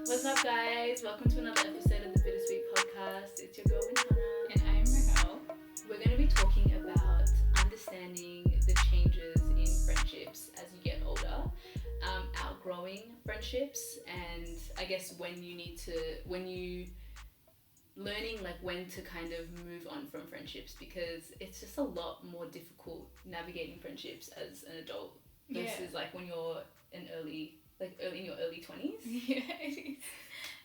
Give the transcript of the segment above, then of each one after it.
What's up, guys? Welcome to another episode of the Bittersweet Podcast. It's your girl, Wintana. And I am Rahel. We're going to be talking about understanding the changes in friendships as you get older, outgrowing friendships, and I guess learning like when to kind of move on from friendships, because it's just a lot more difficult navigating friendships as an adult versus like when you're early in your early 20s. Yeah, it is.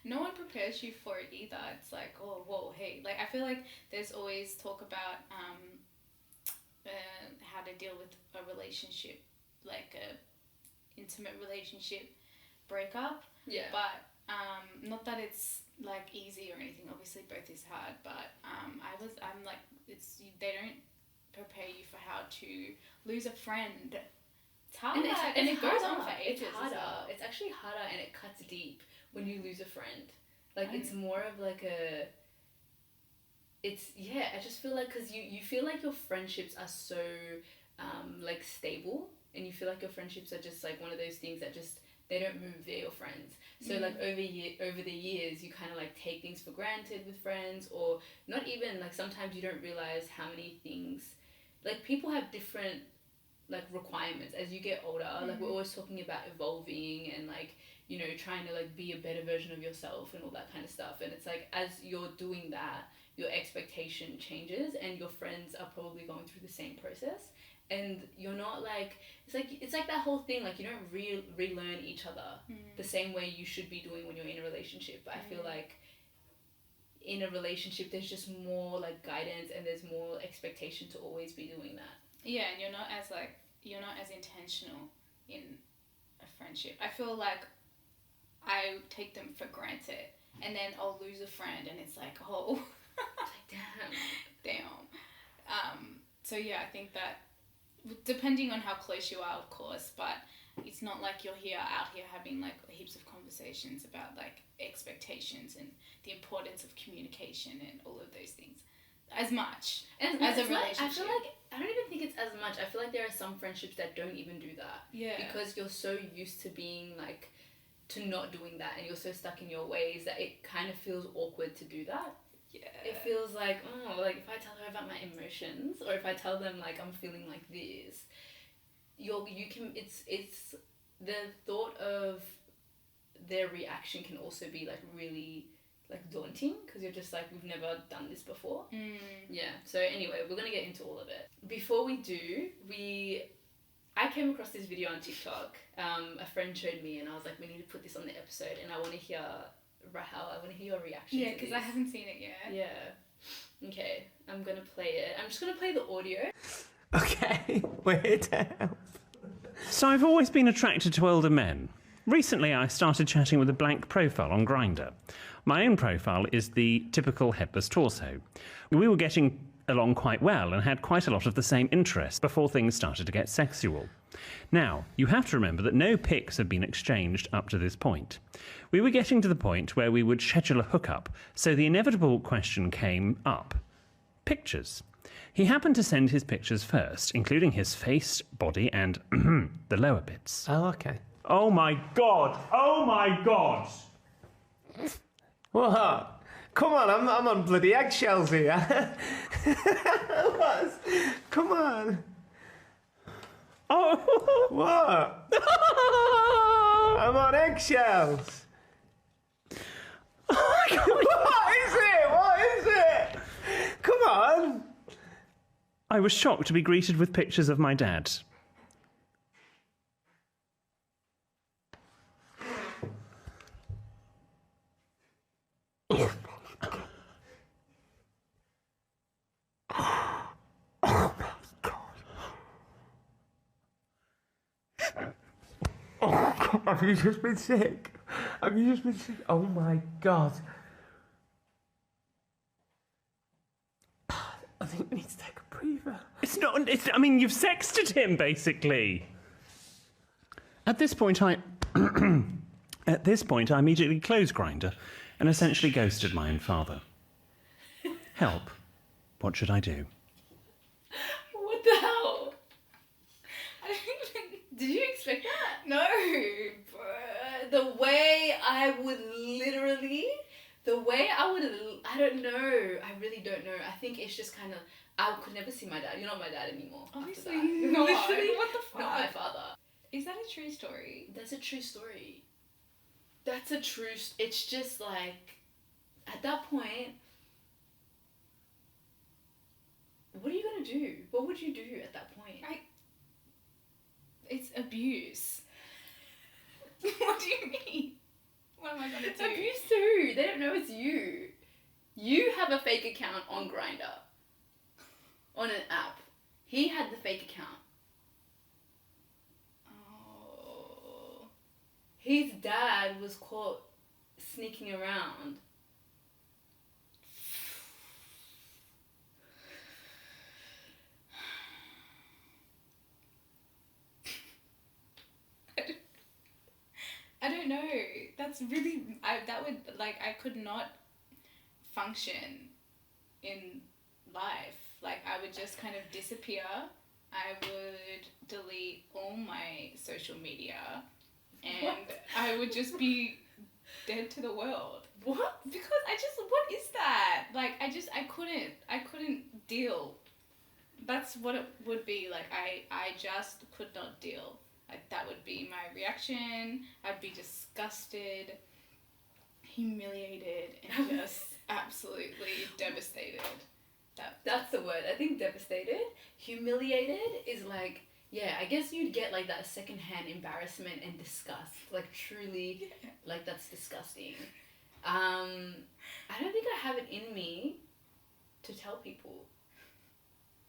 No one prepares you for it either. It's like, oh, whoa, hey. Like, I feel like there's always talk about how to deal with a relationship, like a intimate relationship breakup. Yeah. But not that it's like easy or anything. Obviously, both is hard. But I'm like, they don't prepare you for how to lose a friend. It's hard, and it goes on for ages. It's harder. Well. It's actually harder, and it cuts deep when you lose a friend. Like, it's more of like I just feel like, because you feel like your friendships are so like stable, and you feel like your friendships are just like one of those things that just, they don't move, they're your friends. So like over the years, you kind of like take things for granted with friends, or not even, like sometimes you don't realize how many things, like people have different like requirements as you get older. Like we're always talking about evolving and like, you know, trying to like be a better version of yourself and all that kind of stuff. And it's like, as you're doing that, your expectation changes, and your friends are probably going through the same process, and you're not like, it's like that whole thing, like you don't relearn each other the same way you should be doing when you're in a relationship. But I feel like in a relationship there's just more like guidance, and there's more expectation to always be doing that. Yeah, and you're not as intentional in a friendship. I feel like I take them for granted, and then I'll lose a friend, and it's like, oh, It's like, damn. So yeah, I think that depending on how close you are, of course, but it's not like you're out here having like heaps of conversations about like expectations and the importance of communication and all of those things. As much as a relationship. I feel like, I don't even think it's as much. I feel like there are some friendships that don't even do that. Yeah. Because you're so used to being like, to not doing that, and you're so stuck in your ways that it kind of feels awkward to do that. Yeah. It feels like, oh, like if I tell her about my emotions, or if I tell them like I'm feeling like this, it's the thought of their reaction can also be like really like daunting, because you're just like, we've never done this before. Yeah. So anyway, we're gonna get into all of it. Before we do, I came across this video on TikTok. A friend showed me, and I was like, we need to put this on the episode, and I want to hear, Rahel, I want to hear your reaction. Yeah, because I haven't seen it yet. Yeah. Okay, I'm gonna play it. I'm just gonna play the audio. Okay, we're here to help. So I've always been attracted to older men. Recently, I started chatting with a blank profile on Grindr. My own profile is the typical headless torso. We were getting along quite well and had quite a lot of the same interests before things started to get sexual. Now, you have to remember that no pics had been exchanged up to this point. We were getting to the point where we would schedule a hookup, so the inevitable question came up. Pictures. He happened to send his pictures first, including his face, body, and the lower bits. Oh, okay. Oh my god! Oh my god! What? Come on, I'm on bloody eggshells here. What? Come on. Oh! What? I'm on eggshells. Oh my god! What is it? What is it? Come on. I was shocked to be greeted with pictures of my dad. Have you just been sick? Have you just been sick? Oh my god. I think we need to take a breather. I mean, you've sexted him, basically. At this point, I immediately closed Grindr and essentially ghosted my own father. Help. What should I do? What the hell? I don't even... Did you expect that? No. The way I would I don't know. I really don't know. I think it's just kind of. I could never see my dad. You're not my dad anymore. Obviously after that. not. Literally What the fuck? not my father. Is that a true story? That's a true story. That's a true. It's just like, at that point, what are you gonna do? What would you do at that point? It's abuse. What do you mean? What am I gonna do? Abuse too. They don't know it's you. You have a fake account on Grindr. On an app. He had the fake account. Oh. His dad was caught sneaking around. I don't know. That's really. That would, like, I could not function in life. Like, I would just kind of disappear. I would delete all my social media. And What? I would just be dead to the world. What? Because what is that? Like, I couldn't deal. That's what it would be. Like, I just could not deal. Like, that would be my reaction. I'd be disgusted, humiliated, and just absolutely devastated. That's the word. I think devastated. Humiliated is like, yeah, I guess you'd get like that secondhand embarrassment and disgust. Like, truly, like, that's disgusting. I don't think I have it in me to tell people.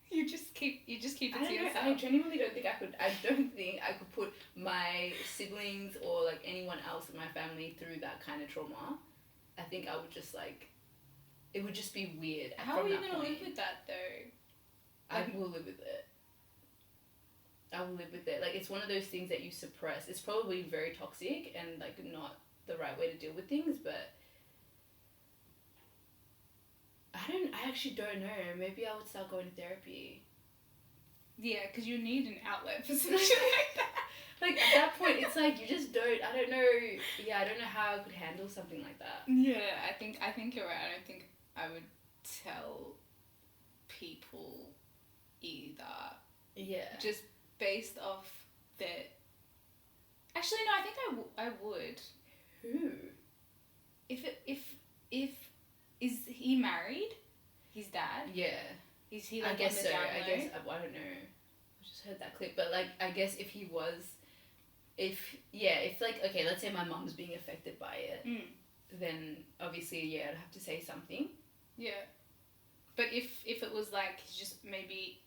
You just keep it to yourself. I genuinely don't think I could. I don't think I could put my siblings or like anyone else in my family through that kind of trauma. I think I would just like, it would just be weird. How from are you that gonna point. live with that though? I will live with it. I will live with it. Like, it's one of those things that you suppress. It's probably very toxic and like not the right way to deal with things, but I actually don't know. Maybe I would start going to therapy. Yeah, because you need an outlet for something like that. Like, at that point, it's like, you just don't, I don't know, yeah, I don't know how I could handle something like that. Yeah, I think you're right. I don't think I would tell people either. Yeah. Just based off their... Actually, no, I think I would. Who? If is he married? His dad? Yeah. Is he like I guess on the so. down I low? guess, I don't know. I just heard that clip. But, like, I guess if he was, if like, okay, let's say my mum's being affected by it, then obviously, yeah, I'd have to say something. Yeah. But if it was like, just maybe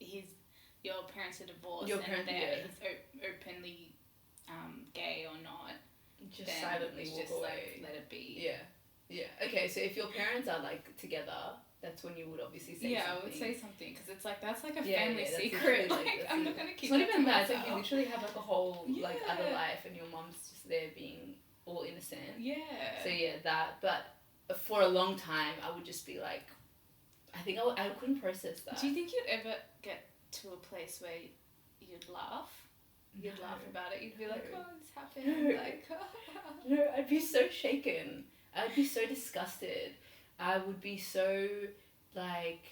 your parents are divorced he's openly gay or not, Just then silently it's walk just away. like, let it be. Yeah. Yeah. Okay, so if your parents are, like, together, that's when you would obviously say something. I would say something, because it's like, that's like a Yeah, family that's secret. literally, Like, I'm not going to keep it's not it even to that. It's like myself. you literally have, like, a whole, like, other Yeah. life, and your mum's just there being all innocent. Yeah. So, yeah, that. But for a long time, I would just be like, I think I couldn't process that. Do you think you'd ever get to a place where you'd laugh? You'd No. laugh about it. You'd be like, No. oh, this happened. No. Like, No, I'd be so shaken. I'd be so disgusted. I would be so, like,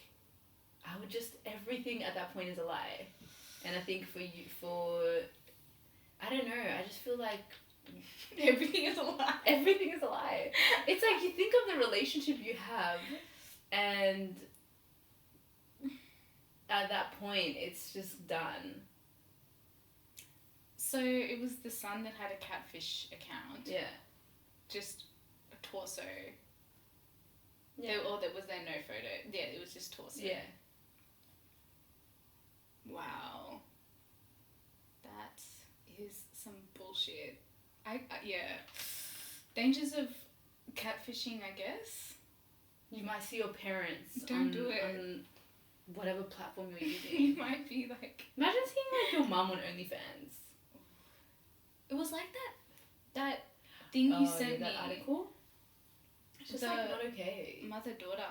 I would just, everything at that point is a lie. And I think I don't know, I just feel like everything is a lie. everything is a lie. It's like, you think of the relationship you have, and at that point, it's just done. So it was the son that had a catfish account. Yeah. Just a torso. Yeah. There was there no photo. Yeah, it was just torso. Yeah. Wow. That is some bullshit. Yeah. Dangers of catfishing, I guess. You might see your parents Don't do it. on whatever platform you're You using. might be like... Imagine seeing like your mum on OnlyFans. It was like that thing you sent that me. article. It's just like not okay. Mother-daughter.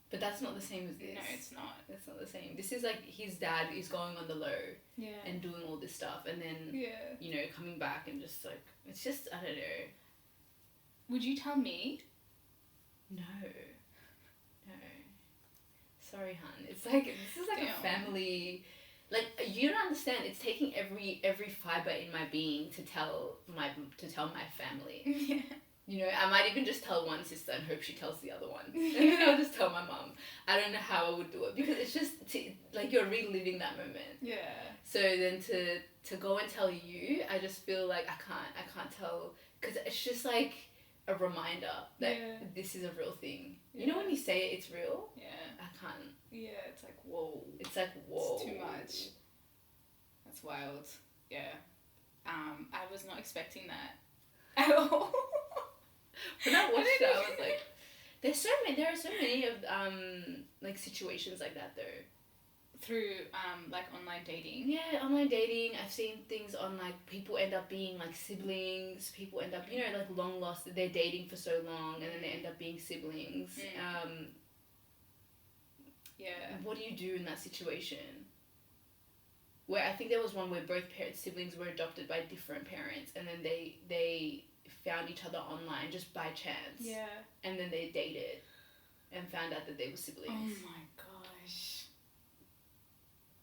But that's not the same as this. No, it's not. That's not the same. This is like his dad is going on the low Yeah. and doing all this stuff, and then Yeah. you know, coming back and just like, it's just, I don't know. Would you tell me? No. sorry, hun. It's like, this is like a family. Like, you don't understand. It's taking every fiber in my being to tell my family. Yeah. You know, I might even just tell one sister and hope she tells the other one. And then I'll just tell my mum. I don't know how I would do it because it's just like you're reliving that moment. Yeah. So then to go and tell you, I just feel like I can't tell, because it's just like a reminder that this is a real thing. You know when you say it, it's real? Yeah. I can't. Yeah, it's like, whoa. It's like, whoa. It's too much. That's wild. Yeah. I was not expecting that at all. When I watched it, I was like, there are so many of like situations like that though. Through like online dating. Yeah, online dating. I've seen things on like people end up being like siblings. People end up, you know, like long lost. They're dating for so long and then they end up being siblings. Yeah. What do you do in that situation? Where I think there was one where both siblings were adopted by different parents, and then they found each other online just by chance. Yeah. And then they dated and found out that they were siblings. Oh my gosh.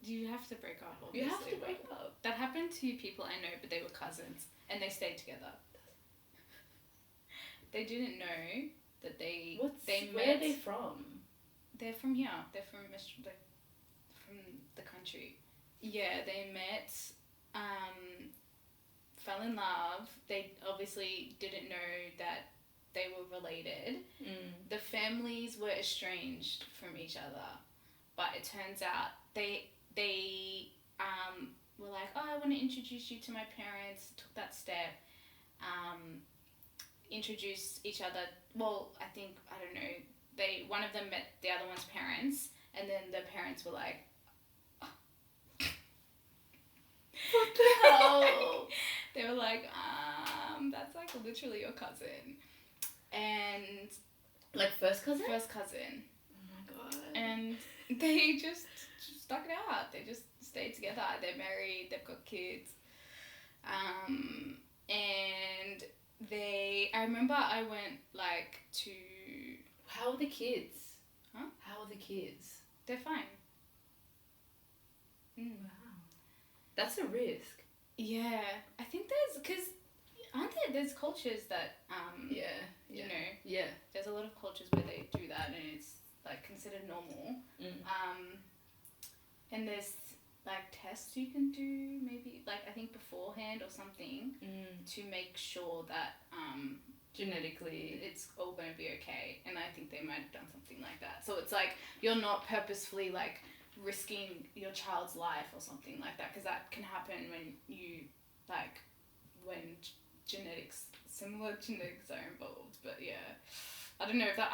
You have to break up, obviously. You have to break up. That happened to people I know, but they were cousins and they stayed together. They didn't know that they met. Where are they from? They're from here. They're from from the country. Yeah, they met, fell in love. They obviously didn't know that they were related. The families were estranged from each other, but it turns out they were like, oh, I want to introduce you to my parents. Took that step, introduced each other. Well, I don't know. One of them met the other one's parents, and then the parents were like, what the hell? They were like, that's like literally your cousin. And like first cousin? First cousin. Oh my god. And they just stuck it out. They just stayed together. They're married, they've got kids. And I remember I went like to... How are the kids? Huh? How are the kids? They're fine. Wow. That's a risk. Yeah. I think there's cultures that, you know, there's a lot of cultures where they do that and it's like considered normal. And there's like tests you can do maybe, like I think beforehand or something to make sure that genetically it's all going to be okay. And I think they might have done something like that. So it's like you're not purposefully like risking your child's life or something like that, because that can happen when similar genetics are involved. But yeah, I don't know if that,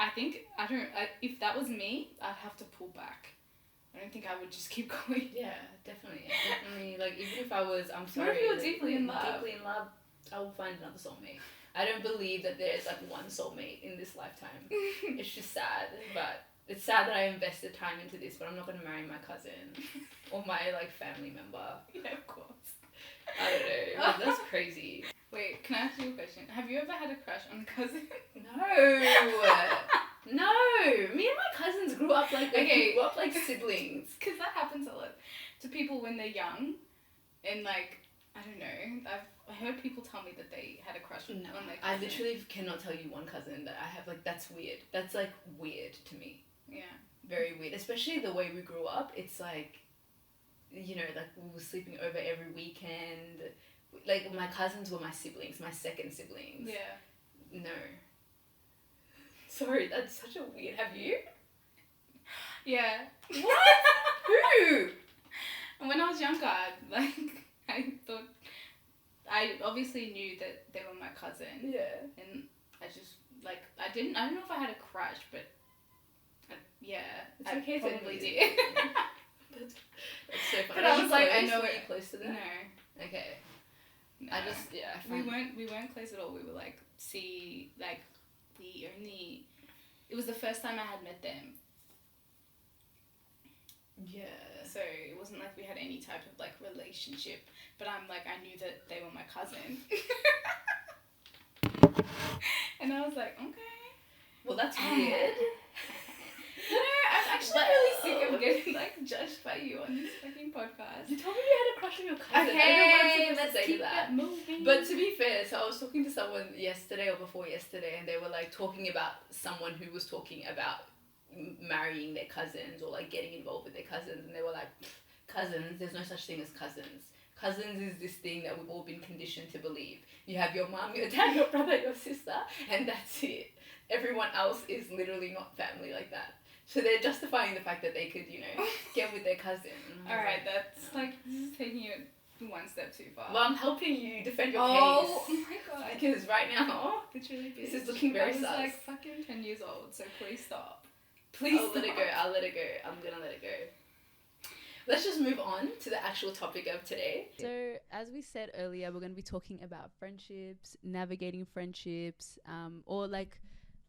if that was me, I'd have to pull back. I don't think I would just keep going. Yeah, definitely. Like even if I was, I'm sorry, what if you were deeply in love, I will find another soulmate. I don't believe that there's like one soulmate in this lifetime. It's just sad, but it's sad that I invested time into this, but I'm not going to marry my cousin or my like family member. Yeah, of course. I don't know. That's crazy. Wait, can I ask you a question? Have you ever had a crush on a cousin? No. Me and my cousins grew up like siblings. Because that happens a lot to people when they're young, and like I don't know. I heard people tell me that they had a crush on their cousin. I literally cannot tell you one cousin that I have. Like that's weird. That's like weird to me. Yeah. Very weird. Especially the way we grew up. It's like, you know, like we were sleeping over every weekend. Like my cousins were my siblings, my second siblings. Yeah. No. Sorry, that's such a weird. Have you? Yeah. What? Who? And when I was younger, I thought, I obviously knew that they were my cousin. Yeah. And I just, I don't know if I had a crush, but it's I okay probably did. That's so funny. But I was like, I know Were it. you close to them? No. Okay. No. We weren't close at all. We were it was the first time I had met them. Yeah. So it wasn't like we had any type of like relationship, but I knew that they were my cousin. And I was like, okay. Well, that's weird. No, I actually really sick of getting like judged by you on this fucking podcast. You told me you had a crush on your cousin. I don't know what I'm supposed let's to say keep to that. it moving. But to be fair, so I was talking to someone yesterday or before yesterday, and they were like talking about someone who was talking about marrying their cousins or like getting involved with their cousins, and they were like, cousins, there's no such thing as cousins. Cousins is this thing that we've all been conditioned to believe. You have your mum, your dad, your brother, your sister, and that's it. Everyone else is literally not family like that. So they're justifying the fact that they could, you know, get with their cousin. Alright, that's like, this is taking it one step too far. Well, I'm helping you defend your oh case. my god. Because right now, Literally, this is looking very I was sus. like fucking 10 years old, so please stop. Please I'll let it go. I'll let it go. I'm gonna let it go. Let's just move on to the actual topic of today. So, as we said earlier, we're going to be talking about friendships, navigating friendships, or like,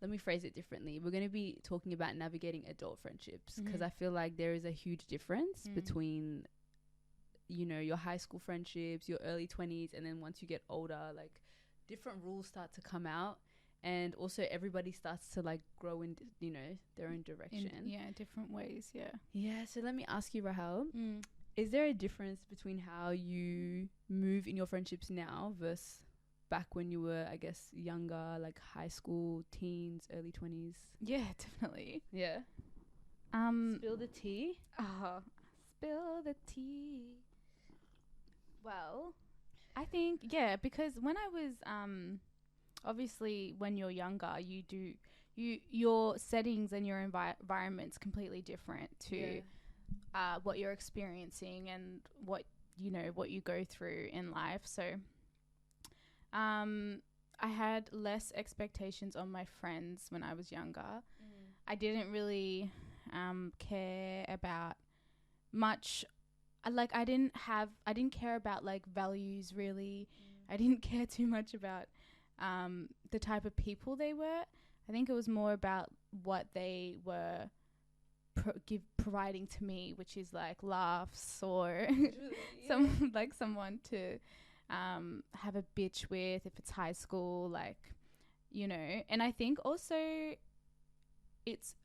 let me phrase it differently. We're going to be talking about navigating adult friendships because I feel like there is a huge difference between, you know, your high school friendships, your early 20s, and then once you get older, like different rules start to come out. And also everybody starts to like grow in, you know, their own direction. Different ways, yeah. Yeah, so let me ask you, Rahel, is there a difference between how you move in your friendships now versus back when you were, I guess, younger, like high school, teens, early 20s? Yeah, definitely. Yeah. Spill the tea. Spill the tea. Well, I think, yeah, because when I was, obviously when you're younger, your settings and your environment's completely different to what you're experiencing and what you go through in life. So I had less expectations on my friends when I was younger. I didn't really care about much. I didn't care about like values really. I didn't care too much about the type of people they were. I think it was more about what they were providing to me, which is like laughs or someone to have a bitch with if it's high school, like, you know. And I think also it's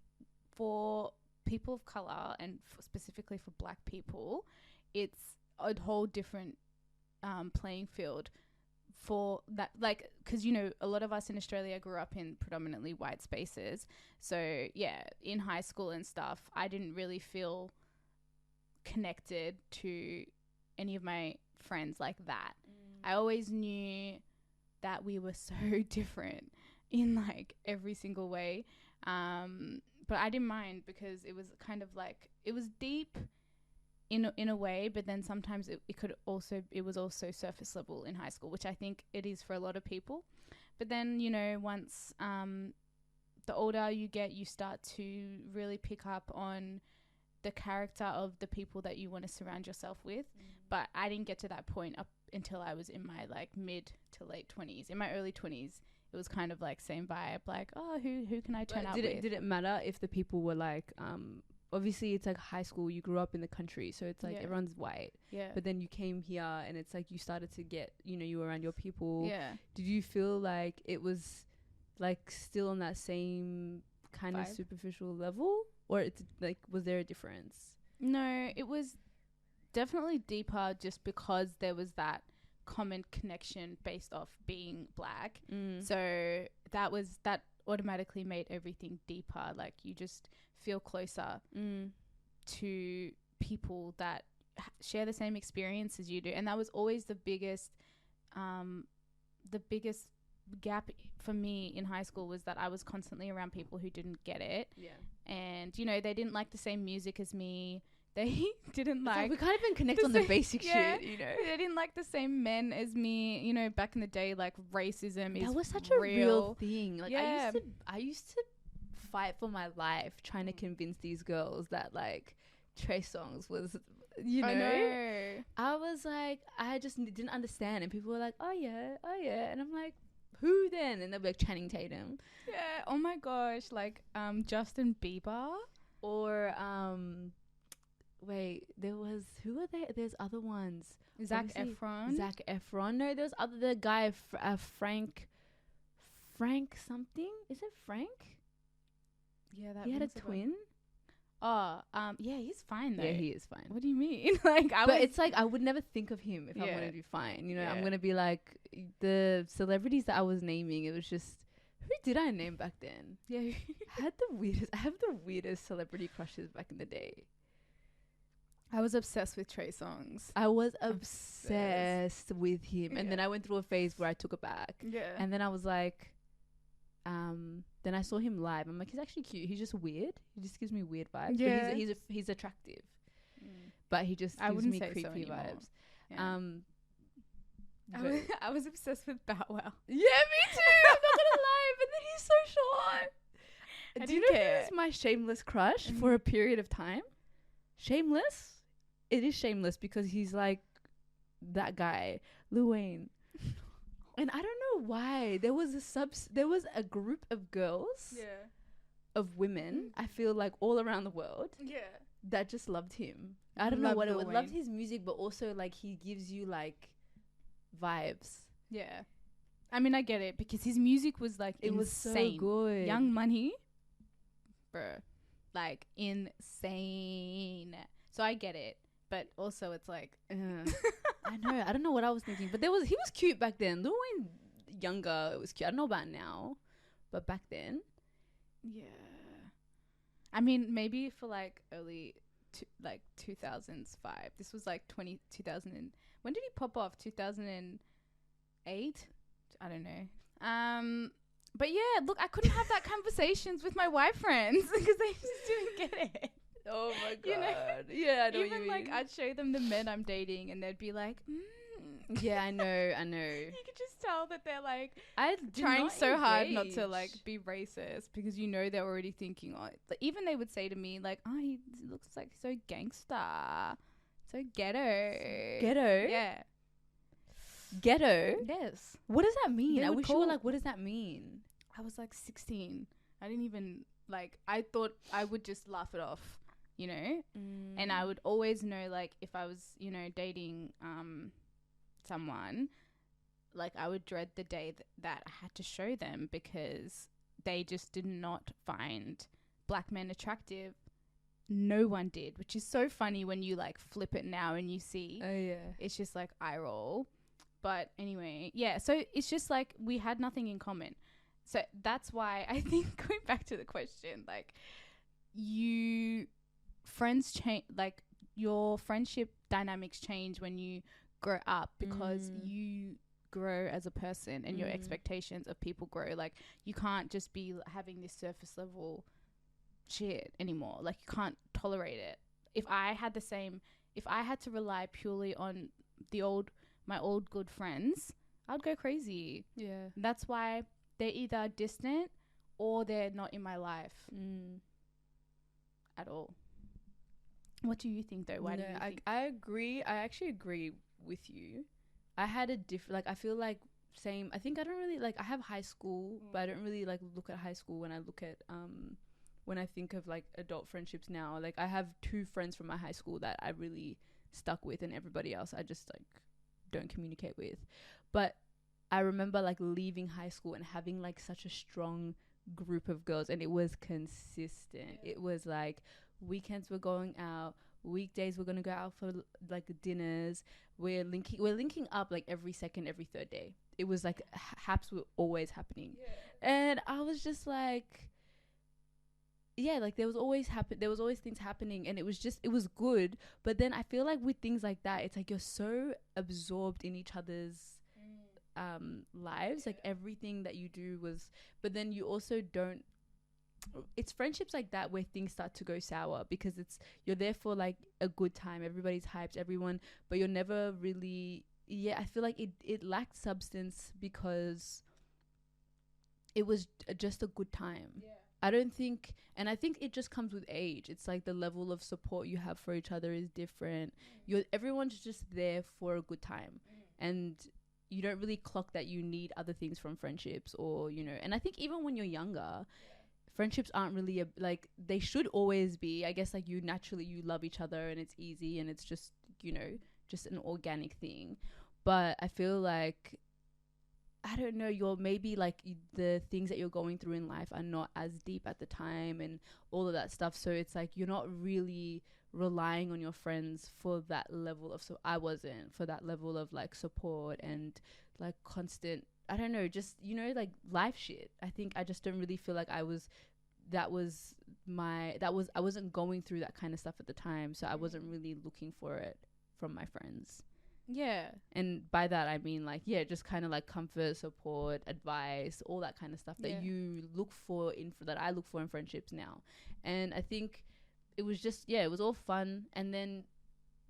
for people of color and specifically for black people, it's a whole different playing field for that, like, because, you know, a lot of us in Australia grew up in predominantly white spaces. So yeah, in high school and stuff, I didn't really feel connected to any of my friends like that. I always knew that we were so different in like every single way, but I didn't mind because it was kind of like, it was deep in a way, but then sometimes it was also surface level in high school, which I think it is for a lot of people. But then, you know, once the older you get, you start to really pick up on the character of the people that you want to surround yourself with. But I didn't get to that point up until I was in my like mid to late 20s. In my early 20s, it was kind of like same vibe, like, oh, who can I turn up with? Did it matter if the people were like obviously it's like high school, you grew up in the country, so it's like everyone's white, but then you came here and it's like you started to get, you know, you were around your people. Did you feel like it was like still on that same kind of superficial level, or it's like, was there a difference? No, it was definitely deeper just because there was that common connection based off being black. So that automatically made everything deeper. Like you just feel closer to people that share the same experience as you do. And that was always the biggest gap for me in high school, was that I was constantly around people who didn't get it. And, you know, they didn't like the same music as me. They didn't like... we can't even connect on the basic shit, you know? They didn't like the same men as me. You know, back in the day, like, racism is that was such real. a real thing. Like, I used to fight for my life trying to convince these girls that, like, Trey Songz was, you know? I was like, I just didn't understand. And people were like, oh, yeah. And I'm like, who then? And they'll be like, Channing Tatum. Yeah, oh my gosh. Like, Justin Bieber. Or, wait, who were there? There's other ones. Zac Efron. No, there's the guy, Frank something. Is it Frank? Yeah, that he had a twin. Oh, yeah, he's fine though. Yeah, he is fine. What do you mean? Like, But it's like I would never think of him if I'm Yeah. gonna be fine. You know, I'm Yeah. gonna be like the celebrities that I was naming. It was just who did I name back then? yeah. I have the weirdest celebrity crushes back in the day. I was obsessed with Trey Songz. I was obsessed with him, and then I went through a phase where I took it back, Yeah. and then I was like, then I saw him live. I'm like, he's actually cute. He's just weird. He just gives me weird vibes. Yeah. But he's attractive, but he just I gives wouldn't me say so creepy anymore. vibes. Yeah. but- I was obsessed with Bow Wow. Yeah, me too. I'm not gonna lie, but then he's so short. I Do you didn't know care. who's my shameless crush for a period of time? Shameless? It is shameless because he's like that guy, Lil Wayne. And I don't know why. There was a group of girls, Yeah. of women, I feel like all around the world Yeah. that just loved him. I don't know Loved what it Lil was. Loved Wayne. his music, but also like he gives you like vibes. Yeah. I mean, I get it because his music was like It was so insane. good. Young Money, bruh, like insane. So I get it, but also it's like, I know. I don't know what I was thinking, but he was cute back then. Lil Wayne younger, it was cute. I don't know about now, but back then, yeah. I mean, maybe for like early, 2005. This was like 2000 and when did he pop off? 2008. I don't know. But yeah, look, I couldn't have that conversations with my white friends because they just didn't get it. oh my god, You know? yeah, I know. Even what you like mean. I'd show them the men I'm dating, and they'd be like, yeah, I know. You could just tell that they're like I did trying not so hard not to engage. like be racist because you know they're already thinking on it. Like, even they would say to me like, "Oh, he looks like so gangster, so ghetto." Ghetto. Yeah. Ghetto. Yes. What does that mean? They I would wish you were call- like, what does that mean? I was like 16. I didn't even like. I thought I would just laugh it off, you know. And I would always know, like, if I was, you know, dating someone, like, I would dread the day that I had to show them because they just did not find black men attractive. No one did, which is so funny when you, like, flip it now and you see. Oh yeah. It's just, like, eye roll. But anyway, yeah, so it's just, like, we had nothing in common. So that's why I think, going back to the question, like, friends change, like, your friendship dynamics change when you grow up because you grow as a person and your expectations of people grow. Like, you can't just be having this surface level shit anymore. Like, you can't tolerate it. If I had to rely purely on my old good friends, I'd go crazy. Yeah. That's why they're either distant or they're not in my life at all. What do you think though? Why do you think? I agree. I actually agree with you. I had a different, like, I feel like same. I think I don't really, like, I have high school, but I don't really, like, look at high school when I look at, when I think of, like, adult friendships now. Like, I have 2 friends from my high school that I really stuck with, and everybody else I just, like, don't communicate with. But I remember, like, leaving high school and having, like, such a strong group of girls, and it was consistent. It was, like, weekends we're going out, weekdays we're gonna go out for, like, dinners. We're linking up, like, every second, every third day. It was, like, haps were always happening. And I was just, like, yeah, like, there was always things happening, and it was good. But then I feel like with things like that, it's like you're so absorbed in each other's lives, like, everything that you do was, but then you also don't, it's friendships like that where things start to go sour because you're there for, like, a good time, everybody's hyped, but you're never really, I feel like it lacked substance because it was just a good time. I think it just comes with age. It's like the level of support you have for each other is different. Everyone's just there for a good time, and you don't really clock that you need other things from friendships, or, you know. And I think even when you're younger, friendships aren't really like, they should always be, I guess, like, you love each other and it's easy and it's just, you know, just an organic thing. But I feel like I don't know, you're maybe like the things that you're going through in life are not as deep at the time and all of that stuff. So it's like you're not really relying on your friends for that level of, so I wasn't, for that level of like support and like constant, I don't know, just, you know, like life shit. I think I just don't really feel like I wasn't going through that kind of stuff at the time. So I wasn't really looking for it from my friends. Yeah. And by that I mean like, yeah, just kind of like comfort, support, advice, all that kind of stuff that you look for that I look for in friendships now. And I think it was just, yeah, it was all fun. And then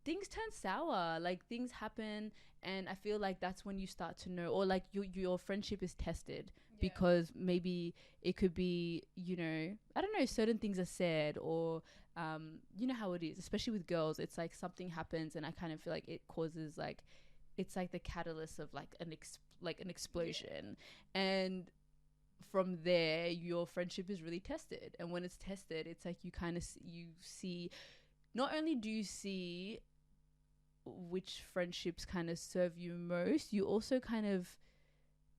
things turn sour, like things happen, and I feel like that's when you start to know, or like your friendship is tested, because maybe it could be, you know, I don't know, certain things are said, or you know how it is, especially with girls, it's like something happens and I kind of feel like it causes like, it's like the catalyst of like an explosion, and from there your friendship is really tested. And when it's tested, it's like you kind of you see, not only do you see which friendships kind of serve you most, you also kind of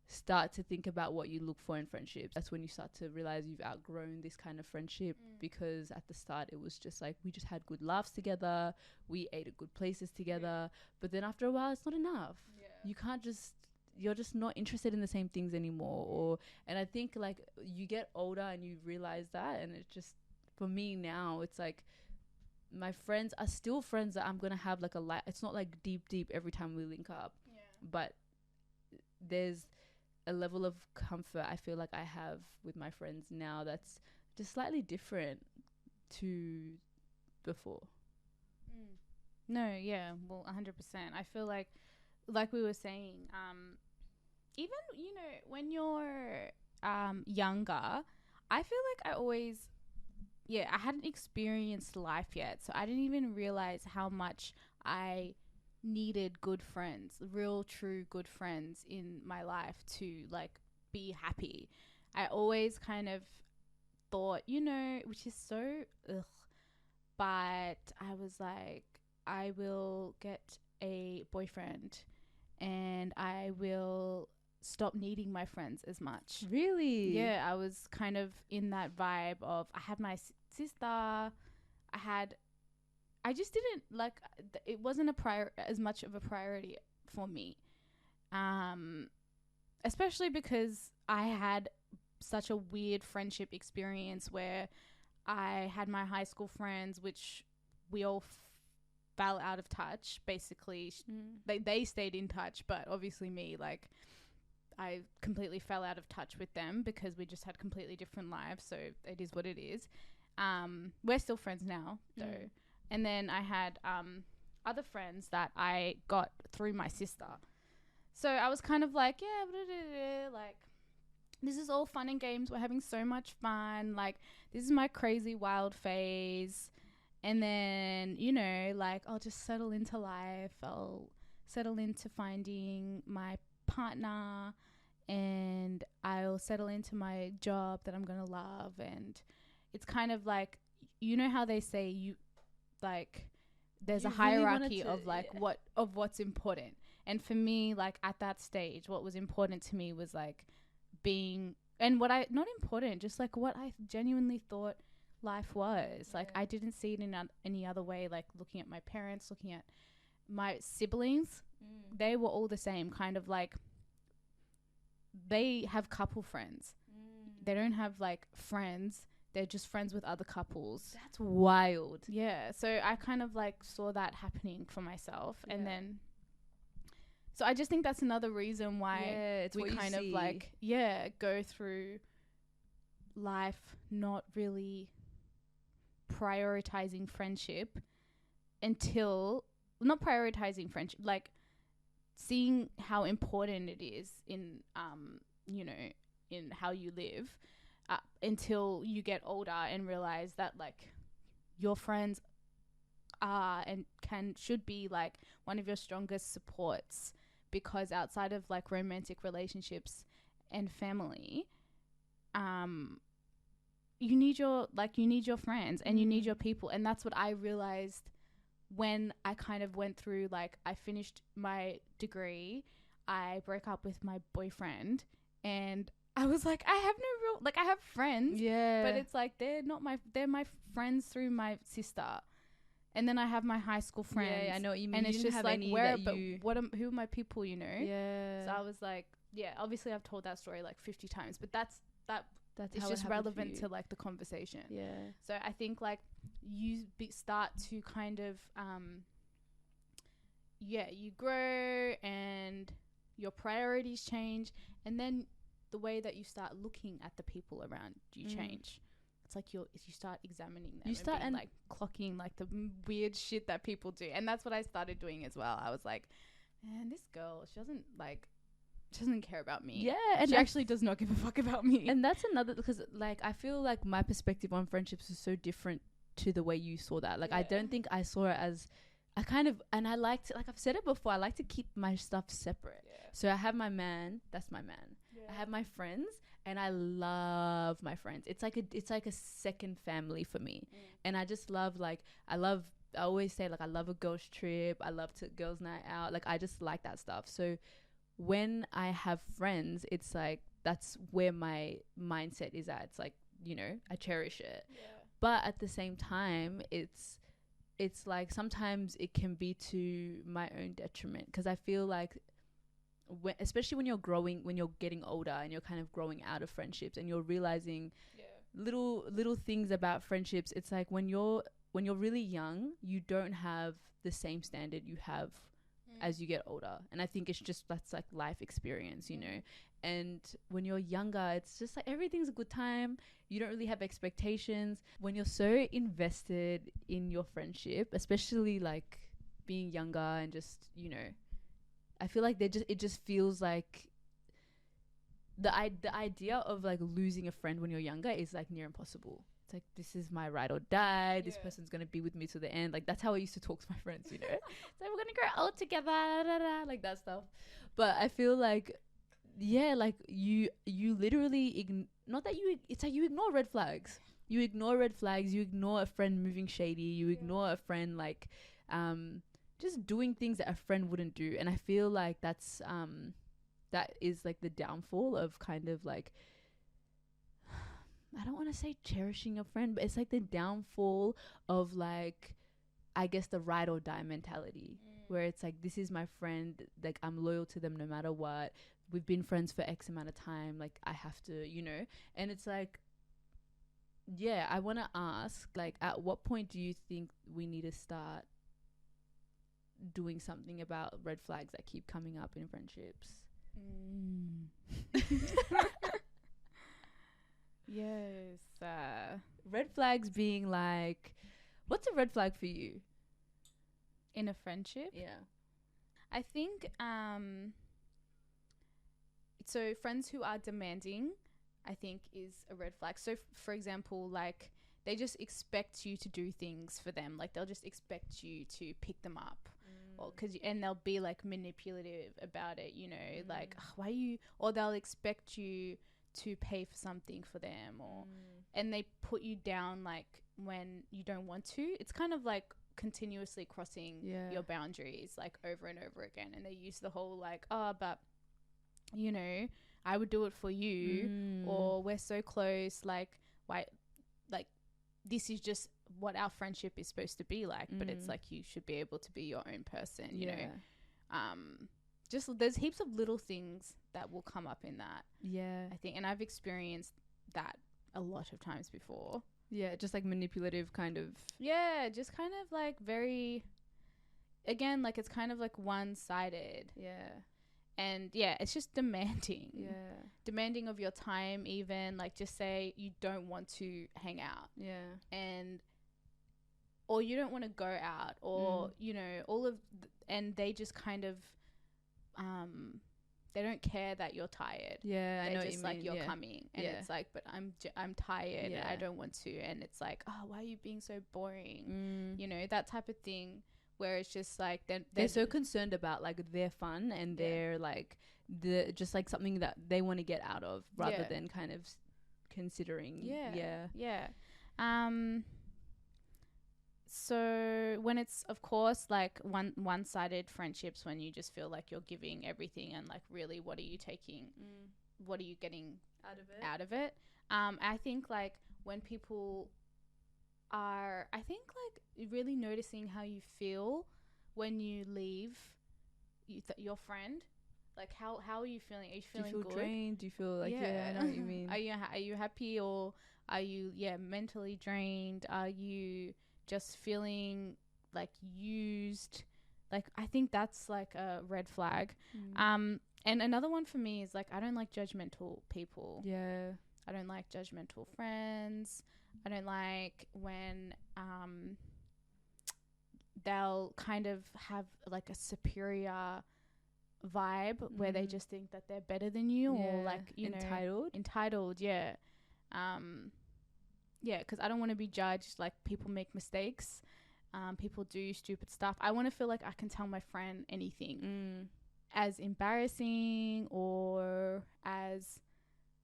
start to think about what you look for in friendships. That's when you start to realize you've outgrown this kind of friendship, because at the start it was just like we just had good laughs together, we ate at good places together, but then after a while it's not enough. You can't just, you're just not interested in the same things anymore. And I think like you get older and you realize that, and it's just, for me now, it's like my friends are still friends that I'm gonna have like a life. It's not like deep every time we link up, but there's a level of comfort I feel like I have with my friends now that's just slightly different to before. No, yeah, well, 100%. I feel like we were saying, even, you know, when you're younger, I feel like I always, I hadn't experienced life yet, so I didn't even realize how much I needed good friends, real true good friends in my life to like be happy. I always kind of thought, you know, which is so but I was like, I will get a boyfriend and I will stop needing my friends as much. Really? Yeah, I was kind of in that vibe of, I had my sister, I just didn't like, it wasn't as much of a priority for me. Especially because I had such a weird friendship experience where I had my high school friends, which we all fell out of touch, basically. They stayed in touch, but obviously me, like, I completely fell out of touch with them because we just had completely different lives, so it is what it is. We're still friends now, though. And then I had other friends that I got through my sister. So I was kind of like, like, this is all fun and games. We're having so much fun. Like, this is my crazy wild phase. And then, you know, like, I'll just settle into life. I'll settle into finding my partner, and I'll settle into my job that I'm going to love. And it's kind of like, you know how they say like there's a hierarchy of like what's important. And for me, like at that stage, what was important to me was like being, and what I, not important, just like what I genuinely thought life was. Like I didn't see it in any other way. Like looking at my parents, looking at my siblings, they were all the same, kind of like they have couple friends. They don't have like friends. They're just friends with other couples. That's wild. Yeah. So I kind of like saw that happening for myself. And then, so I just think that's another reason why we kind of like, go through life not really prioritizing friendship until, not prioritizing friendship, like seeing how important it is in, you know, in how you live. Until you get older and realize that like your friends are and should be like one of your strongest supports, because outside of like romantic relationships and family, you need your friends and you need your people. And that's what I realized when I kind of went through, like I finished my degree. I broke up with my boyfriend, and I was like, I have no real, like, I have friends, Yeah. but it's like they're my friends through my sister, and then I have my high school friends. Yeah, I know what you mean. And You it's didn't just have like, any where, that but you... who are my people, you know? Yeah. So I was like, yeah, obviously I've told that story like 50 times, but that's That's it's how it just happened for relevant you. to like the conversation. Yeah. So I think like you start to kind of, you grow and your priorities change, and then the way that you start looking at the people around you change. It's like you start examining them. You start and and- like clocking like the weird shit that people do, and that's what I started doing as well. I was like, man, this girl, she doesn't care about me. Yeah, and She I actually does not give a fuck about me. And that's another, because like I feel like my perspective on friendships is so different to the way you saw that. Like I don't think I saw it as, I kind of, and I like to, like I've said it before, I like to keep my stuff separate. So I have my man, that's my man. I have my friends, and I love my friends. It's like a second family for me. And I just love, like, I always say, like, I love a girls trip. I love to girls night out. Like, I just like that stuff. So when I have friends, it's like, that's where my mindset is at. It's like, you know, I cherish it. But at the same time, it's like sometimes it can be to my own detriment, because I feel like especially when you're getting older and you're kind of growing out of friendships and you're realizing little things about friendships. It's like when you're really young, you don't have the same standard you have as you get older. And I think it's just, that's like life experience, you know. And when you're younger, it's just like everything's a good time. You don't really have expectations. When you're so invested in your friendship, especially like being younger and just, you know, I feel like it just feels like the idea of like losing a friend when you're younger is like near impossible. It's like, this is my ride or die. This person's gonna be with me to the end. Like, that's how I used to talk to my friends, you know. It's like, we're gonna grow old together, like that stuff. But I feel like, yeah, like you literally it's like you ignore red flags. You ignore red flags. You ignore a friend moving shady. You ignore a friend like just doing things that a friend wouldn't do. And I feel like that's that is like the downfall of kind of like, I don't want to say cherishing a friend, but it's like the downfall of like, I guess, the ride or die mentality, where it's like, this is my friend, like I'm loyal to them no matter what. We've been friends for X amount of time, like I have to, you know. And it's like, yeah, I want to ask, like, at what point do you think we need to start doing something about red flags that keep coming up in friendships? Yes. Red flags being like, what's a red flag for you? In a friendship? Yeah. I think, so friends who are demanding, I think, is a red flag. So, for example, like, they just expect you to do things for them. Like, they'll just expect you to pick them up. And they'll be, like, manipulative about it, you know, like, why you... Or they'll expect you to pay for something for them, or... And they put you down, like, when you don't want to. It's kind of, like, continuously crossing your boundaries, like, over and over again. And they use the whole, like, oh, but, you know, I would do it for you, or we're so close, like, why... Like, this is just what our friendship is supposed to be like, but it's like, you should be able to be your own person, you know. Just there's heaps of little things that will come up in that, I think, and I've experienced that a lot of times before. Just like manipulative kind of... Just kind of like very, again, like, it's kind of like one-sided. And it's just demanding. Demanding of your time, even, like, just say you don't want to hang out. Or you don't want to go out, or, you know, all of, and they just kind of, they don't care that you're tired. I know just what like, you you're mean. coming, and it's like, but I'm tired, and I don't want to, and it's like, oh, why are you being so boring? You know, that type of thing, where it's just like, they're so concerned about like their fun and their like just like something that they want to get out of, rather than kind of considering. So when it's, of course, like one-sided friendships, when you just feel like you're giving everything and like really what are you taking, what are you getting out of it? I think like when people are, I think like really noticing how you feel when you leave your friend. Like how are you feeling? Are you feeling do you feel good? drained? Do you feel like I know what you mean? Are you happy, or are you mentally drained? Are you just feeling like used? Like I think that's like a red flag. And another one for me is like I don't like judgmental people. Yeah. I don't like judgmental friends. I don't like when they'll kind of have like a superior vibe where they just think that they're better than you, or like entitled. Yeah, because I don't want to be judged. Like people make mistakes, people do stupid stuff. I want to feel like I can tell my friend anything, as embarrassing or as,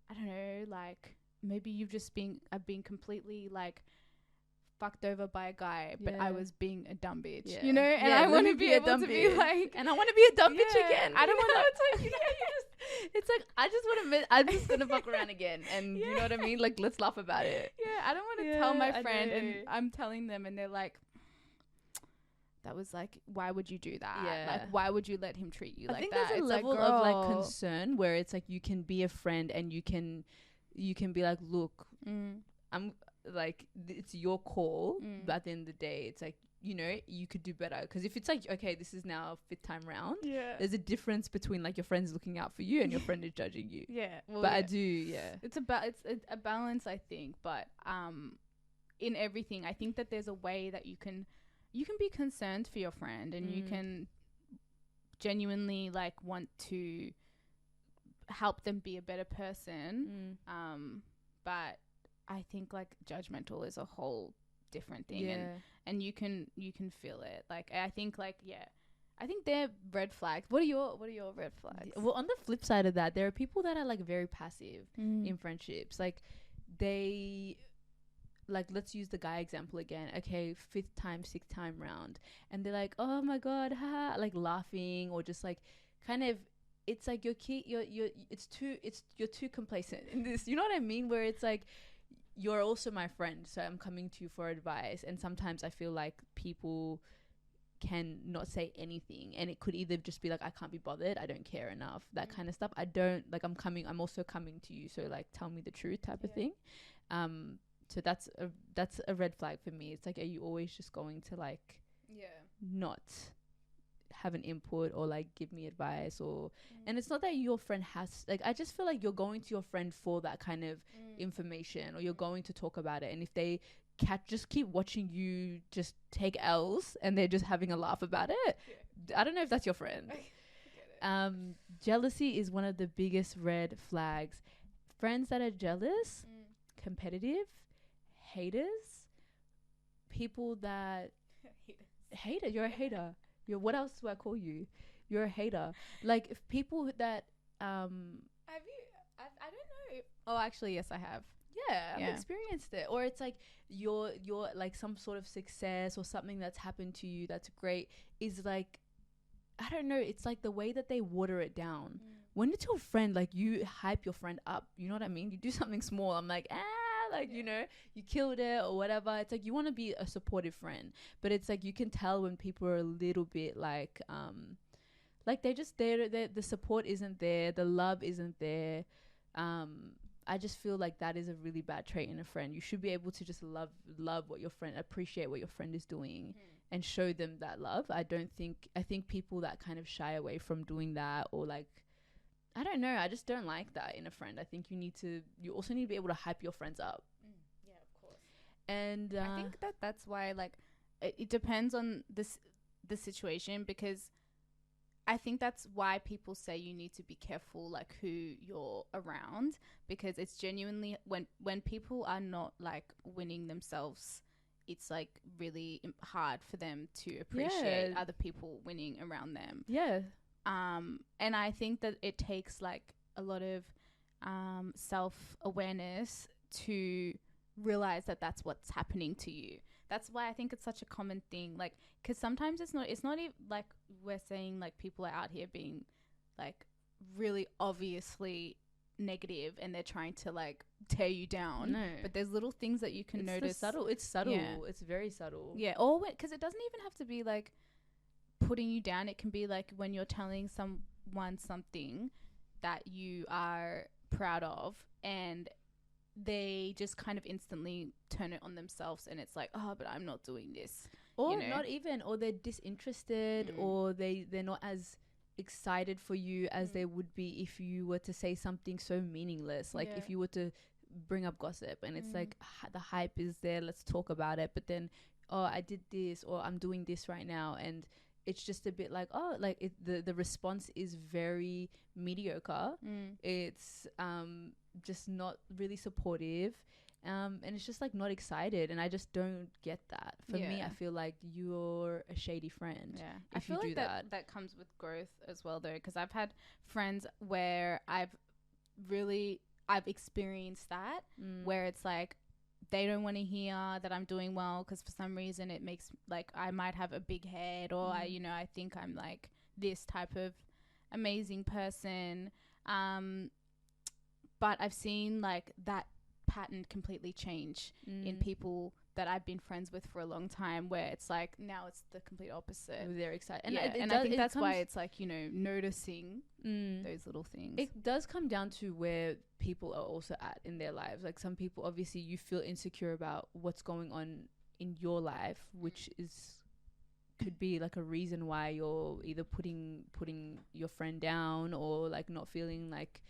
I don't know, like maybe I've been completely like fucked over by a guy, but I was being a dumb bitch, you know, and I want to be able to be like, and I want to be a dumb bitch again. I don't want to. It's like, it's like I just want to. I'm just gonna fuck around again, and you know what I mean. Like, let's laugh about it. Yeah, I don't want to tell my friend, and I'm telling them, and they're like, "That was like, why would you do that? Yeah. Like, why would you let him treat you like that?" I think there's a level of like concern where it's like you can be a friend, and you can be like, look, I'm like, it's your call, but at the end of the day, it's like, you know, you could do better. Because if it's like, okay, this is now 5th time round, there's a difference between like your friend's looking out for you and your friend is judging you. But I do, it's a balance, I think. But in everything, I think that there's a way that you can be concerned for your friend, and you can genuinely like want to help them be a better person. But I think like judgmental is a whole different thing, and you can feel it. Like I think like I think they're red flags. What are your red flags? Well, on the flip side of that, there are people that are like very passive in friendships. Like they, like, let's use the guy example again. Okay, 5th time, 6th time round, and they're like, oh my god, ha, like laughing, or just like kind of. It's like you're too complacent in this. You know what I mean? Where it's like, you're also my friend, so I'm coming to you for advice. And sometimes I feel like people can not say anything, and it could either just be like, I can't be bothered, I don't care enough, that kind of stuff. I don't like, I'm also coming to you, so like tell me the truth type of thing. So that's a red flag for me. It's like, are you always just going to like not have an input or like give me advice, or and it's not that your friend has, like, I just feel like you're going to your friend for that kind of information, or you're going to talk about it, and if they just keep watching you just take L's and they're just having a laugh about it, I don't know if that's your friend. Jealousy is one of the biggest red flags. Friends that are jealous, competitive, haters, people that hater, you're a hater. What else do I call you? You're a hater. Like, if people that have you? I don't know. Oh, actually, yes, I have. I've experienced it. Or it's like you're like some sort of success or something that's happened to you that's great is like, I don't know, it's like the way that they water it down. When it's your friend, like, you hype your friend up, you know what I mean? You do something small, I'm like, like, you know, you killed it or whatever. It's like you want to be a supportive friend, but it's like you can tell when people are a little bit like they're just there, the support isn't there, the love isn't there. I just feel like that is a really bad trait in a friend. You should be able to just love what your friend, appreciate what your friend is doing, and show them that love. I think people that kind of shy away from doing that, or like, I don't know, I just don't like that in a friend. I think you also need to be able to hype your friends up. Yeah, of course. And I think that's why, like, it depends on the situation, because I think that's why people say you need to be careful, like, who you're around, because it's genuinely when people are not like winning themselves, it's like really hard for them to appreciate other people winning around them. And I think that it takes like a lot of self-awareness to realize that that's what's happening to you. that's why I think it's such a common thing. Like, because sometimes it's not even like we're saying like people are out here being like really obviously negative and they're trying to like tear you down. No. But there's little things that you can It's notice. It's subtle. Yeah. It's very subtle. Yeah. Or because it doesn't even have to be like putting you down. It can be like when you're telling someone something that you are proud of and they just kind of instantly turn it on themselves and it's like, oh, but I'm not doing this. Or you know? not even, or they're disinterested, or they're not as excited for you as they would be if you were to say something so meaningless. Like if you were to bring up gossip and it's like the hype is there, let's talk about it. But then, oh, I did this or I'm doing this right now, and it's just a bit like, oh, like the response is very mediocre. It's just not really supportive. And it's just like not excited, and I just don't get that. For me, I feel like you're a shady friend. Yeah, if I feel you do like that comes with growth as well, though, because I've had friends where I've experienced that where it's like they don't want to hear that I'm doing well because for some reason it makes like I might have a big head or I think I'm like this type of amazing person. But I've seen like that pattern completely change in people that I've been friends with for a long time, where it's like now it's the complete opposite. They're excited, And, I think that's why it's like, you know, noticing those little things. It does come down to where people are also at in their lives. Like some people, obviously, you feel insecure about what's going on in your life, which could be like a reason why you're either putting your friend down or like not feeling like,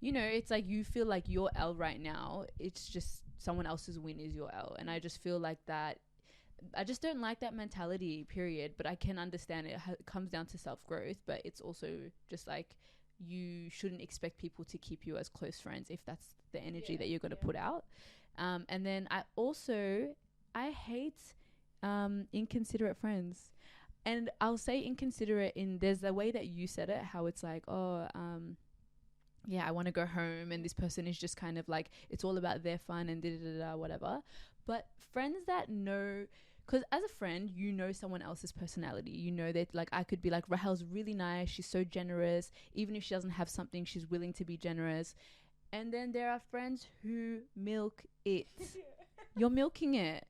you know, it's like you feel like your L right now, it's just someone else's win is your L. And I just feel like that, I just don't like that mentality, period. But I can understand it. It comes down to self-growth, but it's also just like you shouldn't expect people to keep you as close friends if that's the energy that you're going to put out. And then I hate inconsiderate friends. And I'll say inconsiderate there's a way that you said it, how it's like, I want to go home, and this person is just kind of like, it's all about their fun and whatever. But friends that know, because as a friend, you know someone else's personality. You know that, like, I could be like, Rahel's really nice. She's so generous. Even if she doesn't have something, she's willing to be generous. And then there are friends who milk it. You're milking it.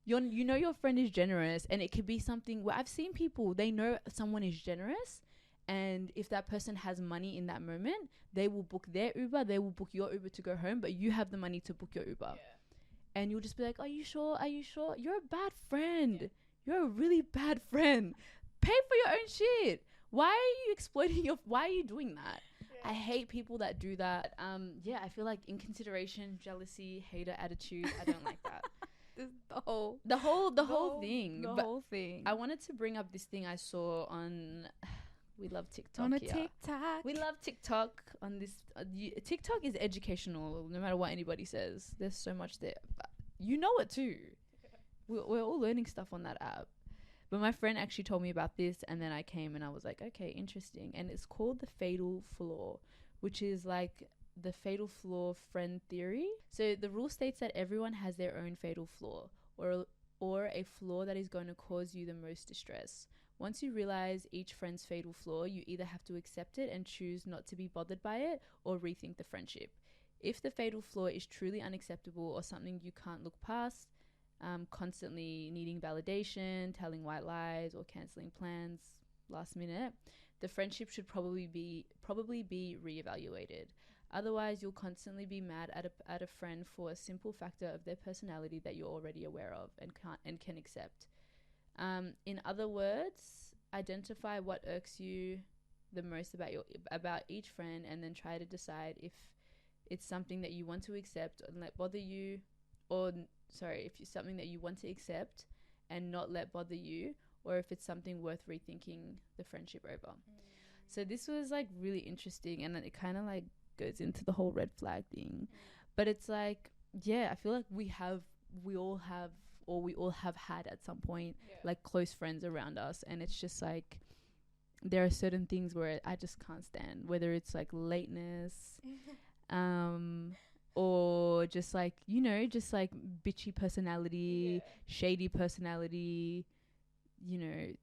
You know your friend is generous, and it could be something where I've seen people, they know someone is generous, and if that person has money in that moment, they will book their Uber, they will book your Uber to go home, but you have the money to book your Uber. And you'll just be like, are you sure? You're a bad friend. You're a really bad friend. Pay for your own shit. Why are you exploiting why are you doing that? I hate people that do that. I feel like inconsideration, jealousy, hater attitude, I don't like that. The whole thing. The But whole thing. I wanted to bring up this thing I saw on. We love TikTok. On a here. TikTok. We love TikTok on this. TikTok is educational, no matter what anybody says. There's so much there. But you know it too. We're all learning stuff on that app. But my friend actually told me about this, and then I came and I was like, okay, interesting. And it's called the fatal flaw, which is like the fatal flaw friend theory. So the rule states that everyone has their own fatal flaw, or a flaw that is going to cause you the most distress. Once you realize each friend's fatal flaw, you either have to accept it and choose not to be bothered by it, or rethink the friendship. If the fatal flaw is truly unacceptable or something you can't look past, constantly needing validation, telling white lies, or cancelling plans last minute, the friendship should probably be reevaluated. Otherwise, you'll constantly be mad at a friend for a simple factor of their personality that you're already aware of and can accept. In other words, identify what irks you the most about each friend, and then try to decide if it's something that you want to accept and let bother you, if it's something that you want to accept and not let bother you, or if it's something worth rethinking the friendship over. So this was like really interesting, and it kind of like goes into the whole red flag thing. But it's like, I feel like we all have had at some point like close friends around us, and it's just like there are certain things where I just can't stand, whether it's like lateness, or just like, just like bitchy personality, shady personality,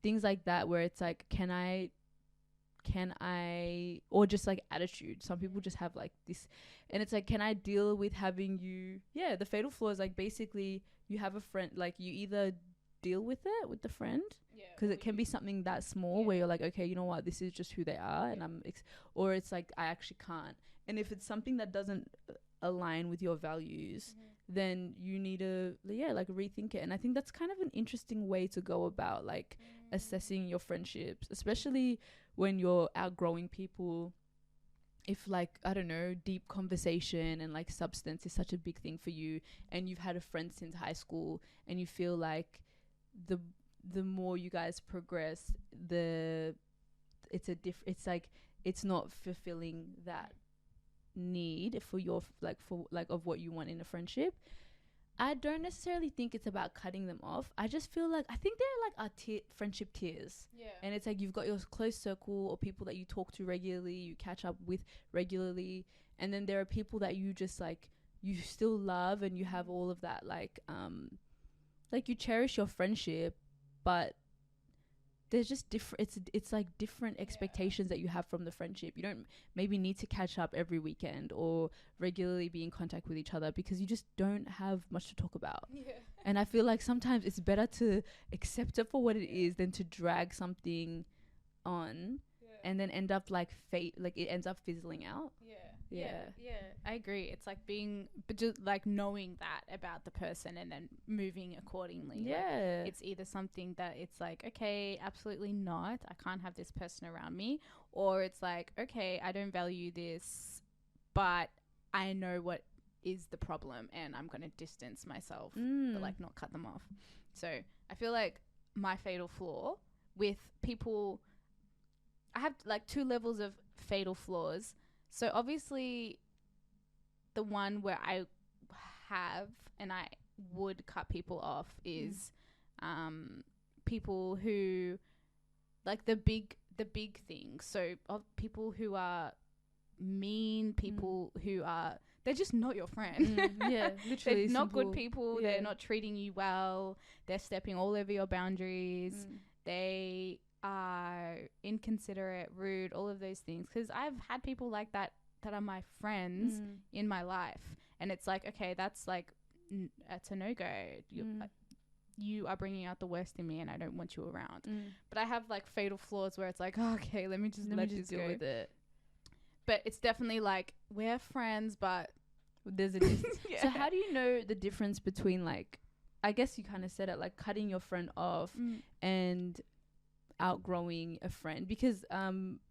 things like that, where it's like, can I, or just like attitude. Some people just have like this, and it's like, can I deal with having you? Yeah, the fatal flaw is like, basically you have a friend, like you either deal with it with the friend, because it can be something that small where you're like, okay, you know what, this is just who they are, and or it's like, I actually can't. And if it's something that doesn't align with your values, then you need to like rethink it. And I think that's kind of an interesting way to go about like assessing your friendships, especially when you're outgrowing people. If like, I don't know, deep conversation and like substance is such a big thing for you, and you've had a friend since high school, and you feel like the more you guys progress, it's like it's not fulfilling that need for your of what you want in a friendship. I don't necessarily think it's about cutting them off. I just feel like, I think they're like our friendship tiers. Yeah. And it's like, you've got your close circle or people that you talk to regularly, you catch up with regularly. And then there are people that you just like, you still love, and you have all of that, like you cherish your friendship, but there's just different, it's like different expectations that you have from the friendship. You don't maybe need to catch up every weekend or regularly be in contact with each other, because you just don't have much to talk about. And I feel like sometimes it's better to accept it for what it is than to drag something on and then end up like it ends up fizzling out. I agree. It's like but just like knowing that about the person and then moving accordingly. Like, it's either something that it's like, okay, absolutely not, I can't have this person around me, or it's like, okay, I don't value this, but I know what is the problem, and I'm going to distance myself, but like not cut them off. So I feel like my fatal flaw with people, I have like 2 levels of fatal flaws. So obviously the one where I have and I would cut people off is people who like the big things. So of people who are mean, people who are, they're just not your friend. Literally they're not good people. They're not treating you well. They're stepping all over your boundaries. They are inconsiderate, rude, all of those things. Because I've had people like that are my friends in my life, and it's like, okay, that's like it's a no-go. You are bringing out the worst in me, and I don't want you around. But I have like fatal flaws where it's like, oh, okay, let me just deal with it. But it's definitely like, we're friends, but there's a difference. So how do you know the difference between, like, I guess you kind of said it, like cutting your friend off and outgrowing a friend? Because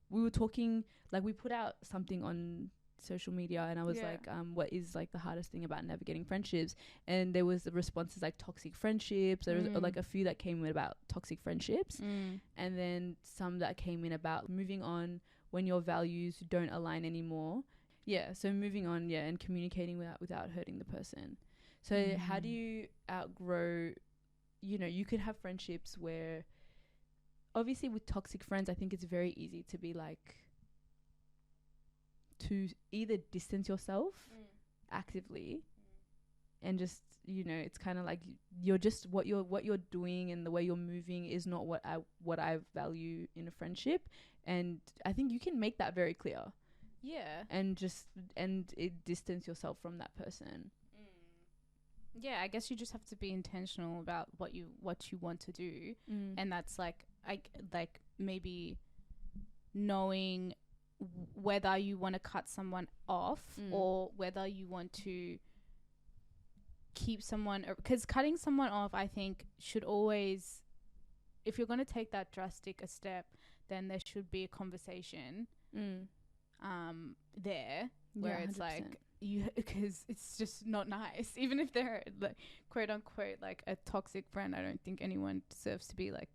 we were talking, like we put out something on social media, and I was like, what is like the hardest thing about navigating friendships? And there was the responses like toxic friendships. There was like a few that came in about toxic friendships, and then some that came in about moving on when your values don't align anymore. So moving on, and communicating without hurting the person. So how do you outgrow, you could have friendships where, obviously with toxic friends, I think it's very easy to be like, to either distance yourself actively and just, it's kind of like you're just, what you're doing and the way you're moving is not what I value in a friendship. And I think you can make that very clear. And distance yourself from that person. I guess you just have to be intentional about what you want to do, and that's like maybe knowing whether you want to cut someone off or whether you want to keep someone, because cutting someone off, I think, should always, if you're going to take that drastic a step, then there should be a conversation there where it's 100%. Like, because it's just not nice. Even if they're like quote unquote like a toxic friend, I don't think anyone deserves to be like,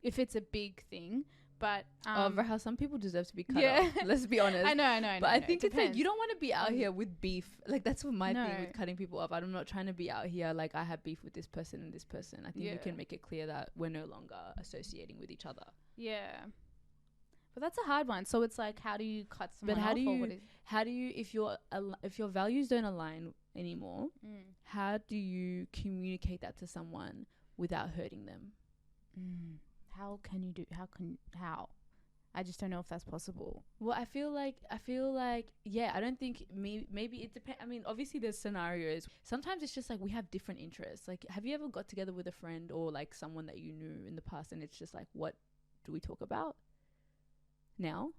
if it's a big thing. But Rahel, some people deserve to be cut off. Let's be honest. I know. But I think it's like, you don't want to be out here with beef. Like, that's what my thing with cutting people off. I'm not trying to be out here like, I have beef with this person and this person. I think you can make it clear that we're no longer associating with each other. But that's a hard one. So it's like, how do you cut someone how off? do Or you- what is, How do you, if your values don't align anymore, how do you communicate that to someone without hurting them? How can you do? How? I just don't know if that's possible. Well, I feel like, yeah, I don't think, maybe it depends. I mean, obviously there's scenarios. Sometimes it's just like we have different interests. Like, have you ever got together with a friend or like someone that you knew in the past and it's just like, what do we talk about now?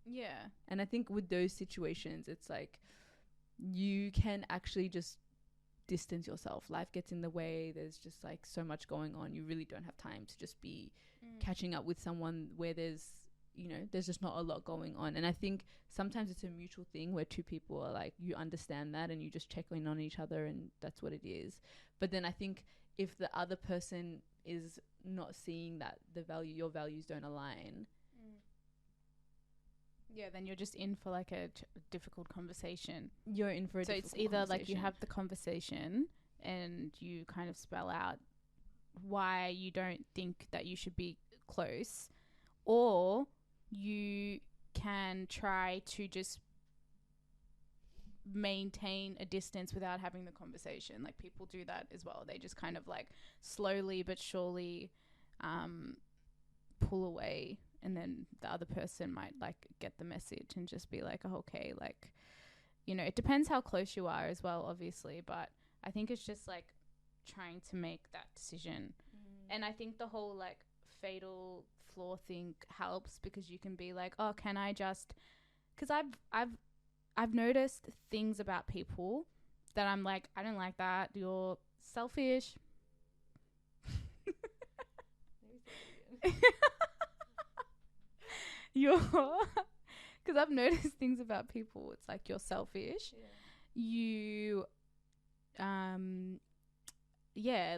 Yeah. And I think with those situations, it's like you can actually just distance yourself. Life gets in the way. There's just like so much going on. You really don't have time to just be catching up with someone where there's just not a lot going on. And I think sometimes it's a mutual thing where two people are like, you understand that and you just check in on each other and that's what it is. But then I think if the other person is not seeing that your values don't align, Yeah, then you're just in for like a difficult conversation. you're in for a So difficult it's either like you conversation. have the conversation and you kind of spell out why you don't think that you should be close, or you can try to just maintain a distance without having the conversation. Like people do that as well. They just kind of like slowly but surely pull away, and then the other person might like get the message and just be like, oh, okay, like, you know, it depends how close you are as well, obviously, but I think it's just like trying to make that decision. And I think the whole like fatal flaw thing helps, because you can be like, oh, can I just, because I've noticed things about people that I'm like, I don't like that, you're selfish. You're because I've noticed things about people. It's like, you're selfish. You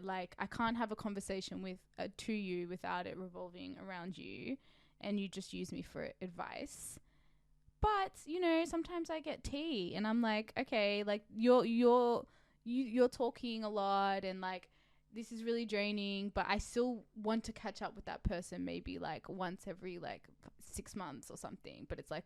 like I can't have a conversation with to you without it revolving around you, and you just use me for advice. But you know, sometimes I get tea and I'm like, okay, like you're talking a lot and like this is really draining, but I still want to catch up with that person maybe like once every like 6 months or something. But it's like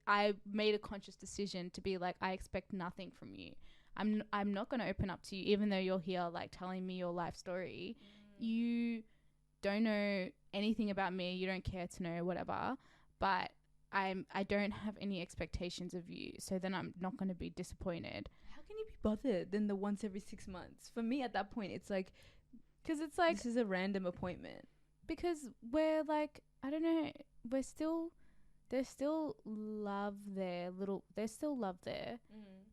I made a conscious decision to be like, I expect nothing from you. I'm not going to open up to you, even though you're here like telling me your life story. You don't know anything about me. You don't care to know whatever, but I don't have any expectations of you. So then I'm not going to be disappointed. How can you be bothered then the once every 6 months? For me at that point, it's like, because it's like, this is a random appointment. because we're like, I don't know, there's still love there,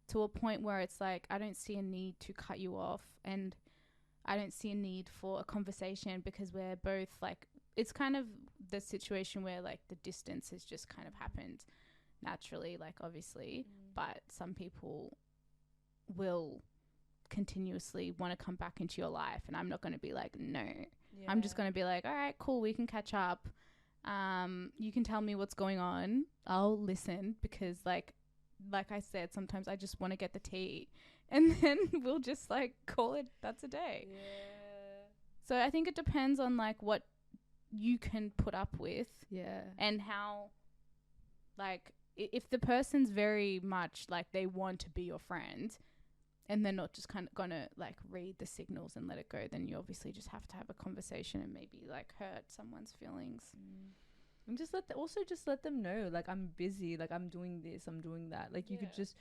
to a point where it's like, I don't see a need to cut you off, and I don't see a need for a conversation, because we're both like, it's kind of the situation where like the distance has just kind of happened naturally, like obviously, but some people will continuously want to come back into your life, and I'm not going to be like, no. I'm just going to be like, all right, cool, we can catch up. You can tell me what's going on. I'll listen, because like I said, sometimes I just want to get the tea, and then we'll just like call it, that's a day. So I think it depends on like what you can put up with, and how, like, if the person's very much like they want to be your friend, and they're not just kind of gonna like read the signals and let it go, then you obviously just have to have a conversation and maybe like hurt someone's feelings. And just let them know, like, I'm busy, like I'm doing this, I'm doing that. Like you could just,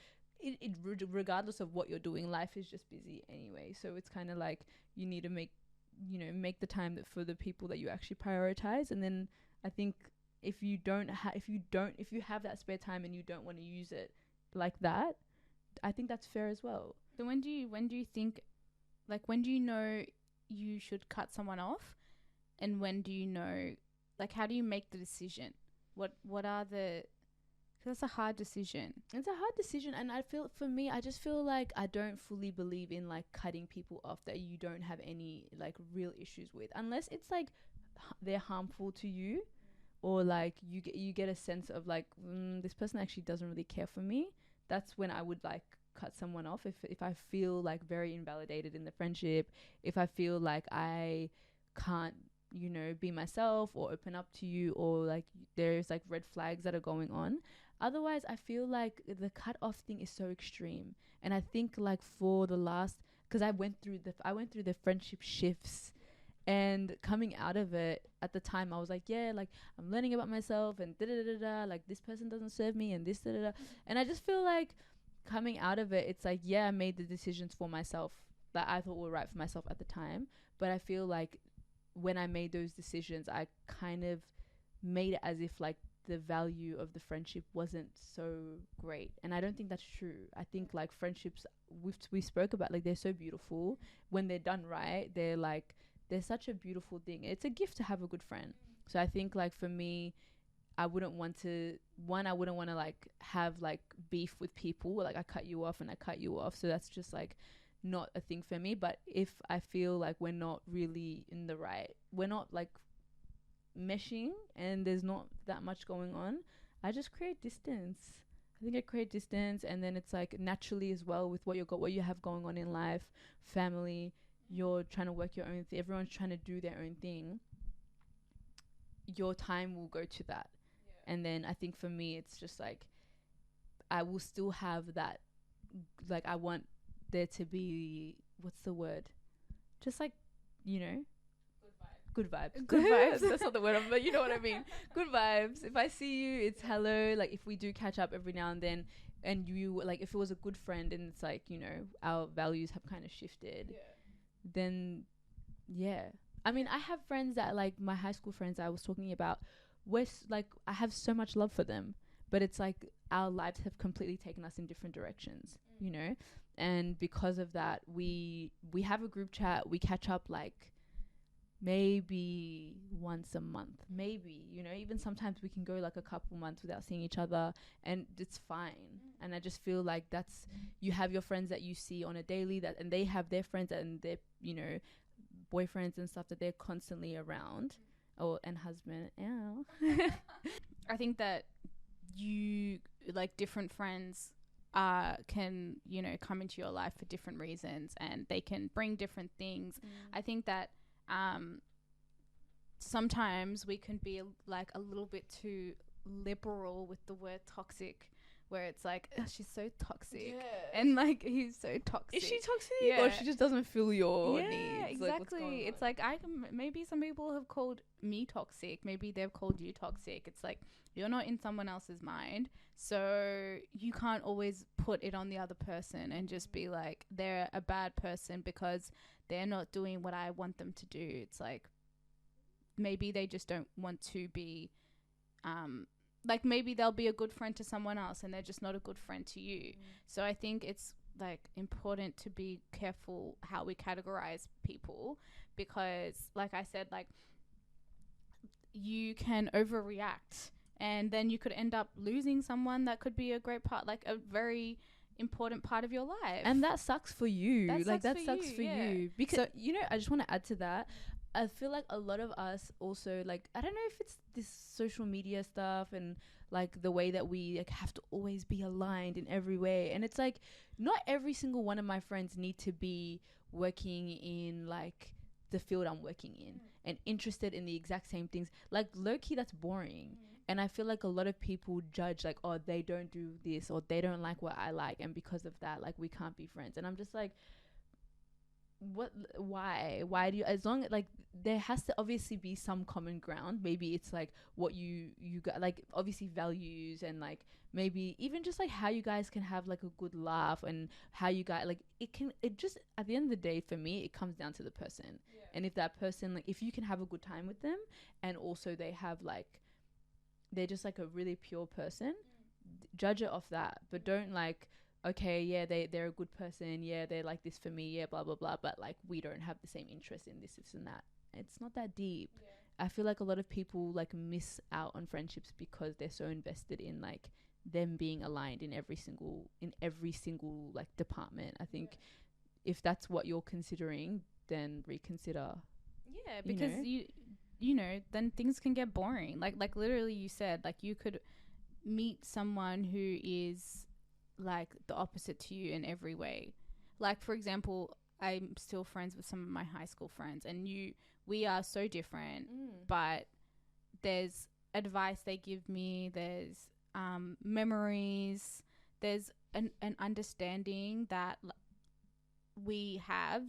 regardless of what you're doing, life is just busy anyway. So it's kind of like you need to make the time for the people that you actually prioritize. And then I think if you have that spare time and you don't want to use it like that, I think that's fair as well. So when do you think, like, when do you know you should cut someone off, and when do you know, like, how do you make the decision? What are the, 'cause that's a hard decision. It's a hard decision, and I just feel like I don't fully believe in like cutting people off that you don't have any like real issues with, unless it's like they're harmful to you, or like you get a sense of like, this person actually doesn't really care for me. That's when I would like cut someone off. If I feel like very invalidated in the friendship, if I feel like I can't you know, be myself or open up to you, or like there's like red flags that are going on. Otherwise, I feel like the cut off thing is so extreme. And I think like for the last, because I went through the friendship shifts, and coming out of it at the time, I was like, yeah, like I'm learning about myself and da da da da, like this person doesn't serve me and this da da da. And I just feel like coming out of it, it's like, yeah, I made the decisions for myself that I thought were right for myself at the time. But I feel like when I made those decisions, I kind of made it as if like the value of the friendship wasn't so great. And I don't think that's true. I think like friendships we spoke about, like they're so beautiful when they're done right. They're such a beautiful thing. It's a gift to have a good friend. So I think like for me, I wouldn't want to like have like beef with people. Like I cut you off and I cut you off. So that's just like not a thing for me. But if I feel like we're not really we're not like meshing and there's not that much going on, I just create distance. I think I create distance, and then it's like naturally as well with what you have going on in life, family, you're trying to work your own thing, everyone's trying to do their own thing, your time will go to that. And then I think for me it's just like I will still have that, like I want there to be, what's the word, just like, you know, good vibes. That's not the word, but you know what I mean. Good vibes. If I see you, it's hello. Like if we do catch up every now and then, and you like, if it was a good friend and it's like, you know, our values have kind of shifted, then yeah. I mean, I have friends that like my high school friends I was talking about, like I have so much love for them, but it's like our lives have completely taken us in different directions, you know. And because of that, we have a group chat. We catch up like maybe once a month, maybe, you know, even sometimes we can go like a couple months without seeing each other, and it's fine. And I just feel like that's, you have your friends that you see on a daily, that, and they have their friends and their, you know, boyfriends and stuff that they're constantly around, and husband. I think that you like different friends can, you know, come into your life for different reasons, and they can bring different things. I think that sometimes we can be like a little bit too liberal with the word toxic, where it's like, oh, she's so toxic, and like he's so toxic. Is she toxic? Yeah. Or she just doesn't feel your needs? Exactly. Like, what's going on? It's like maybe some people have called me toxic, maybe they've called you toxic. It's like you're not in someone else's mind, so you can't always put it on the other person and just be like they're a bad person because they're not doing what I want them to do. It's like maybe they just don't want to be like maybe they'll be a good friend to someone else and they're just not a good friend to you. So I think it's like important to be careful how we categorize people, because like I said, like you can overreact and then you could end up losing someone that could be a great part, like a very important part of your life. And that sucks for you. That sucks for you. Because, so, you know, I just want to add to that. I feel like a lot of us also, like, I don't know if it's this social media stuff and like the way that we like have to always be aligned in every way. And it's like, not every single one of my friends need to be working in like the field I'm working in and interested in the exact same things. Like low key, that's boring. And I feel like a lot of people judge like, oh, they don't do this or they don't like what I like, and because of that, like we can't be friends. And I'm just like, why do you, as long like there has to obviously be some common ground. Maybe it's like what you got, like obviously values, and like maybe even just like how you guys can have like a good laugh, and how you guys like it just at the end of the day, for me, it comes down to the person. And if that person, like if you can have a good time with them and also they have like, they're just like a really pure person, judge it off that. But don't like, okay, yeah, they're a good person, yeah, they're like this for me, yeah, blah blah blah, but like we don't have the same interest in this and that. It's not that deep. I feel like a lot of people like miss out on friendships because they're so invested in like them being aligned in every single like department. I think if that's what you're considering, then reconsider. Yeah, because you know, then things can get boring. Like literally you said, like you could meet someone who is like the opposite to you in every way. Like for example, I'm still friends with some of my high school friends, and we are so different, but there's advice they give me, there's memories, there's an understanding that we have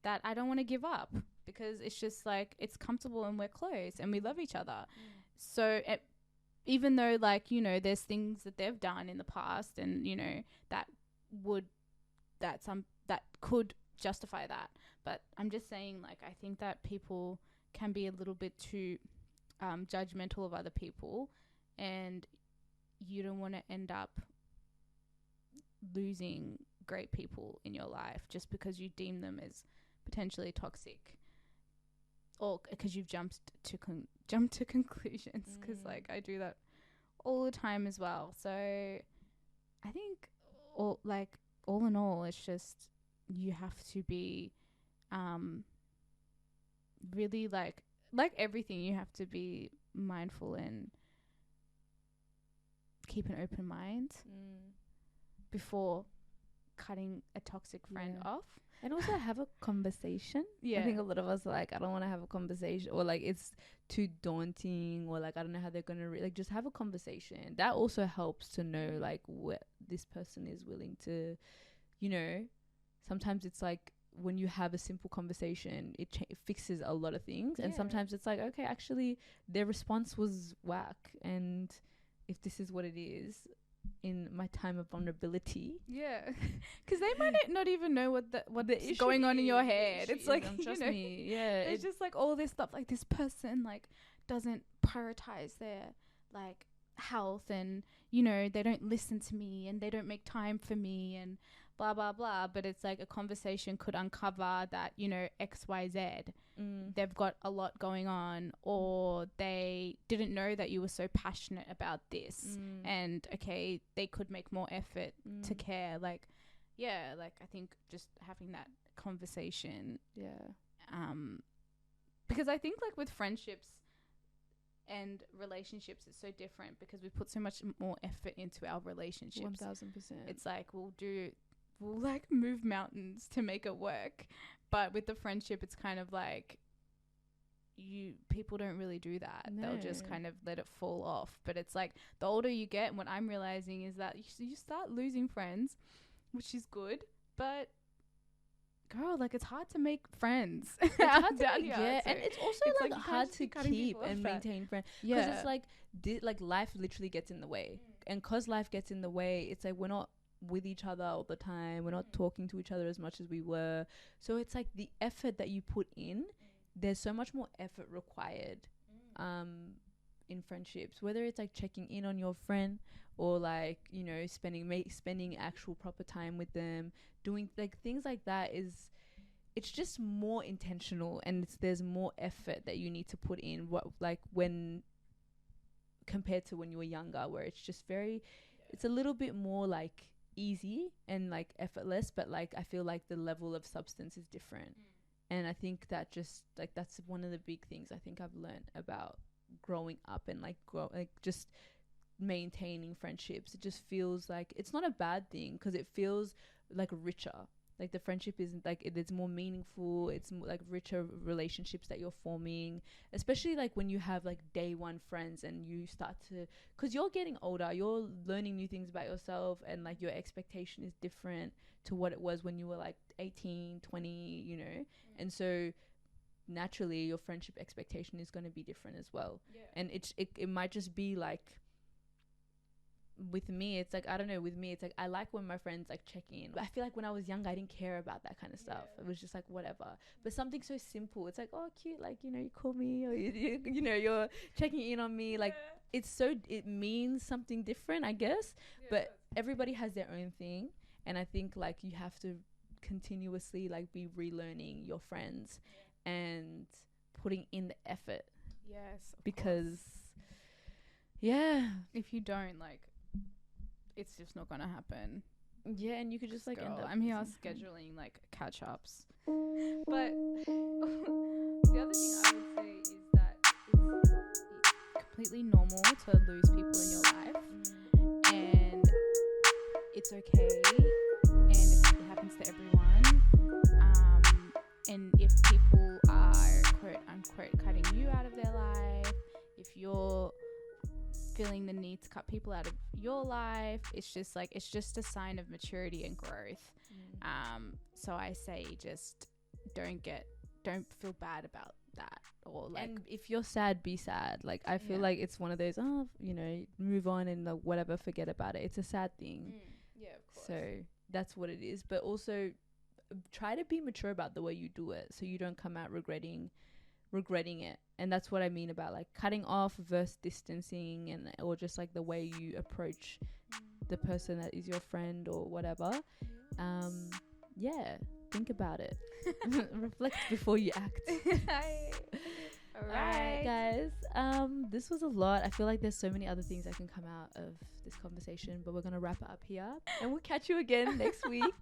that I don't want to give up, because it's just like, it's comfortable and we're close and we love each other. So even though, like, you know, there's things that they've done in the past and, you know, that could justify that, but I'm just saying, like, I think that people can be a little bit too judgmental of other people, and you don't want to end up losing great people in your life just because you deem them as potentially toxic, or because you've jumped to conclusions, because like I do that all the time as well. So I think all in all, it's just, you have to be really like everything, you have to be mindful and keep an open mind before cutting a toxic friend off. And also have a conversation. I think a lot of us are like, I don't want to have a conversation, or like it's too daunting, or like I don't know how they're gonna like, just have a conversation. That also helps to know like what this person is willing to, you know. Sometimes it's like, when you have a simple conversation, it fixes a lot of things, and sometimes it's like, okay, actually their response was whack, and if this is what it is in my time of vulnerability, because they might not even know what the going on in your head. It's like, trust you know, me, it's just like all this stuff, like this person like doesn't prioritize their like health, and you know, they don't listen to me, and they don't make time for me, and blah blah blah. But it's like, a conversation could uncover that, you know, XYZ, they've got a lot going on, or they didn't know that you were so passionate about this, and okay, they could make more effort to care. Like, like I think just having that conversation, because I think like with friendships and relationships, it's so different, because we put so much more effort into our relationships. 1000%. It's like, we'll like move mountains to make it work, but with the friendship, it's kind of like, people don't really do that. They'll just kind of let it fall off. But it's like, the older you get, and what I'm realizing is that you start losing friends, which is good, but girl, like, it's hard to make friends. It's hard to make, so and it's also it's like you can't hard just to be cutting keep people off and that. maintain friends, because it's like life literally gets in the way, and because life gets in the way, it's like we're not with each other all the time, we're not talking to each other as much as we were. So it's like the effort that you put in, there's so much more effort required in friendships, whether it's like checking in on your friend, or like, you know, spending actual proper time with them, doing like things like that. It's just more intentional, and there's more effort that you need to put in, when compared to when you were younger, where it's just it's a little bit more like easy and like effortless, but like I feel like the level of substance is different. And I think that just like, that's one of the big things I think I've learned about growing up, and like just maintaining friendships. It just feels like it's not a bad thing, because it feels like richer. Like the friendship isn't like it's more meaningful. It's more like richer relationships that you're forming, especially like when you have like day one friends, and you start to, because you're getting older, you're learning new things about yourself, and like your expectation is different to what it was when you were like 18, 20, you know. And so naturally your friendship expectation is going to be different as well. And it might just be like, with me, it's like, I don't know, with me, it's like, I like when my friends like check in. But I feel like when I was younger, I didn't care about that kind of stuff. It was just like, whatever. But something so simple, it's like, oh, cute, like, you know, you call me, or you know, you're checking in on me. Like, it means something different, I guess. But everybody has their own thing. And I think like you have to continuously like be relearning your friends and putting in the effort. Yes. Because, if you don't, like, it's just not gonna happen. Yeah, and you could just like end up. I'm here scheduling like catch ups. But the other thing I would say is that it's completely normal to lose people in your life, and it's okay, and it happens to everyone. And if people are quote quote cutting you out of their life, if you're feeling the need to cut people out of your life, it's just a sign of maturity and growth. So I say just don't feel bad about that, or like, and if you're sad, be sad. Like I feel like it's one of those move on and whatever, forget about it. It's a sad thing. Yeah, of course. So that's what it is. But also try to be mature about the way you do it, so you don't come out regretting it. And that's what I mean about like cutting off versus distancing, and or just like the way you approach the person that is your friend or whatever. Think about it. Reflect before you act. All right, guys. This was a lot. I feel like there's so many other things that can come out of this conversation, but we're gonna wrap it up here, and we'll catch you again next week.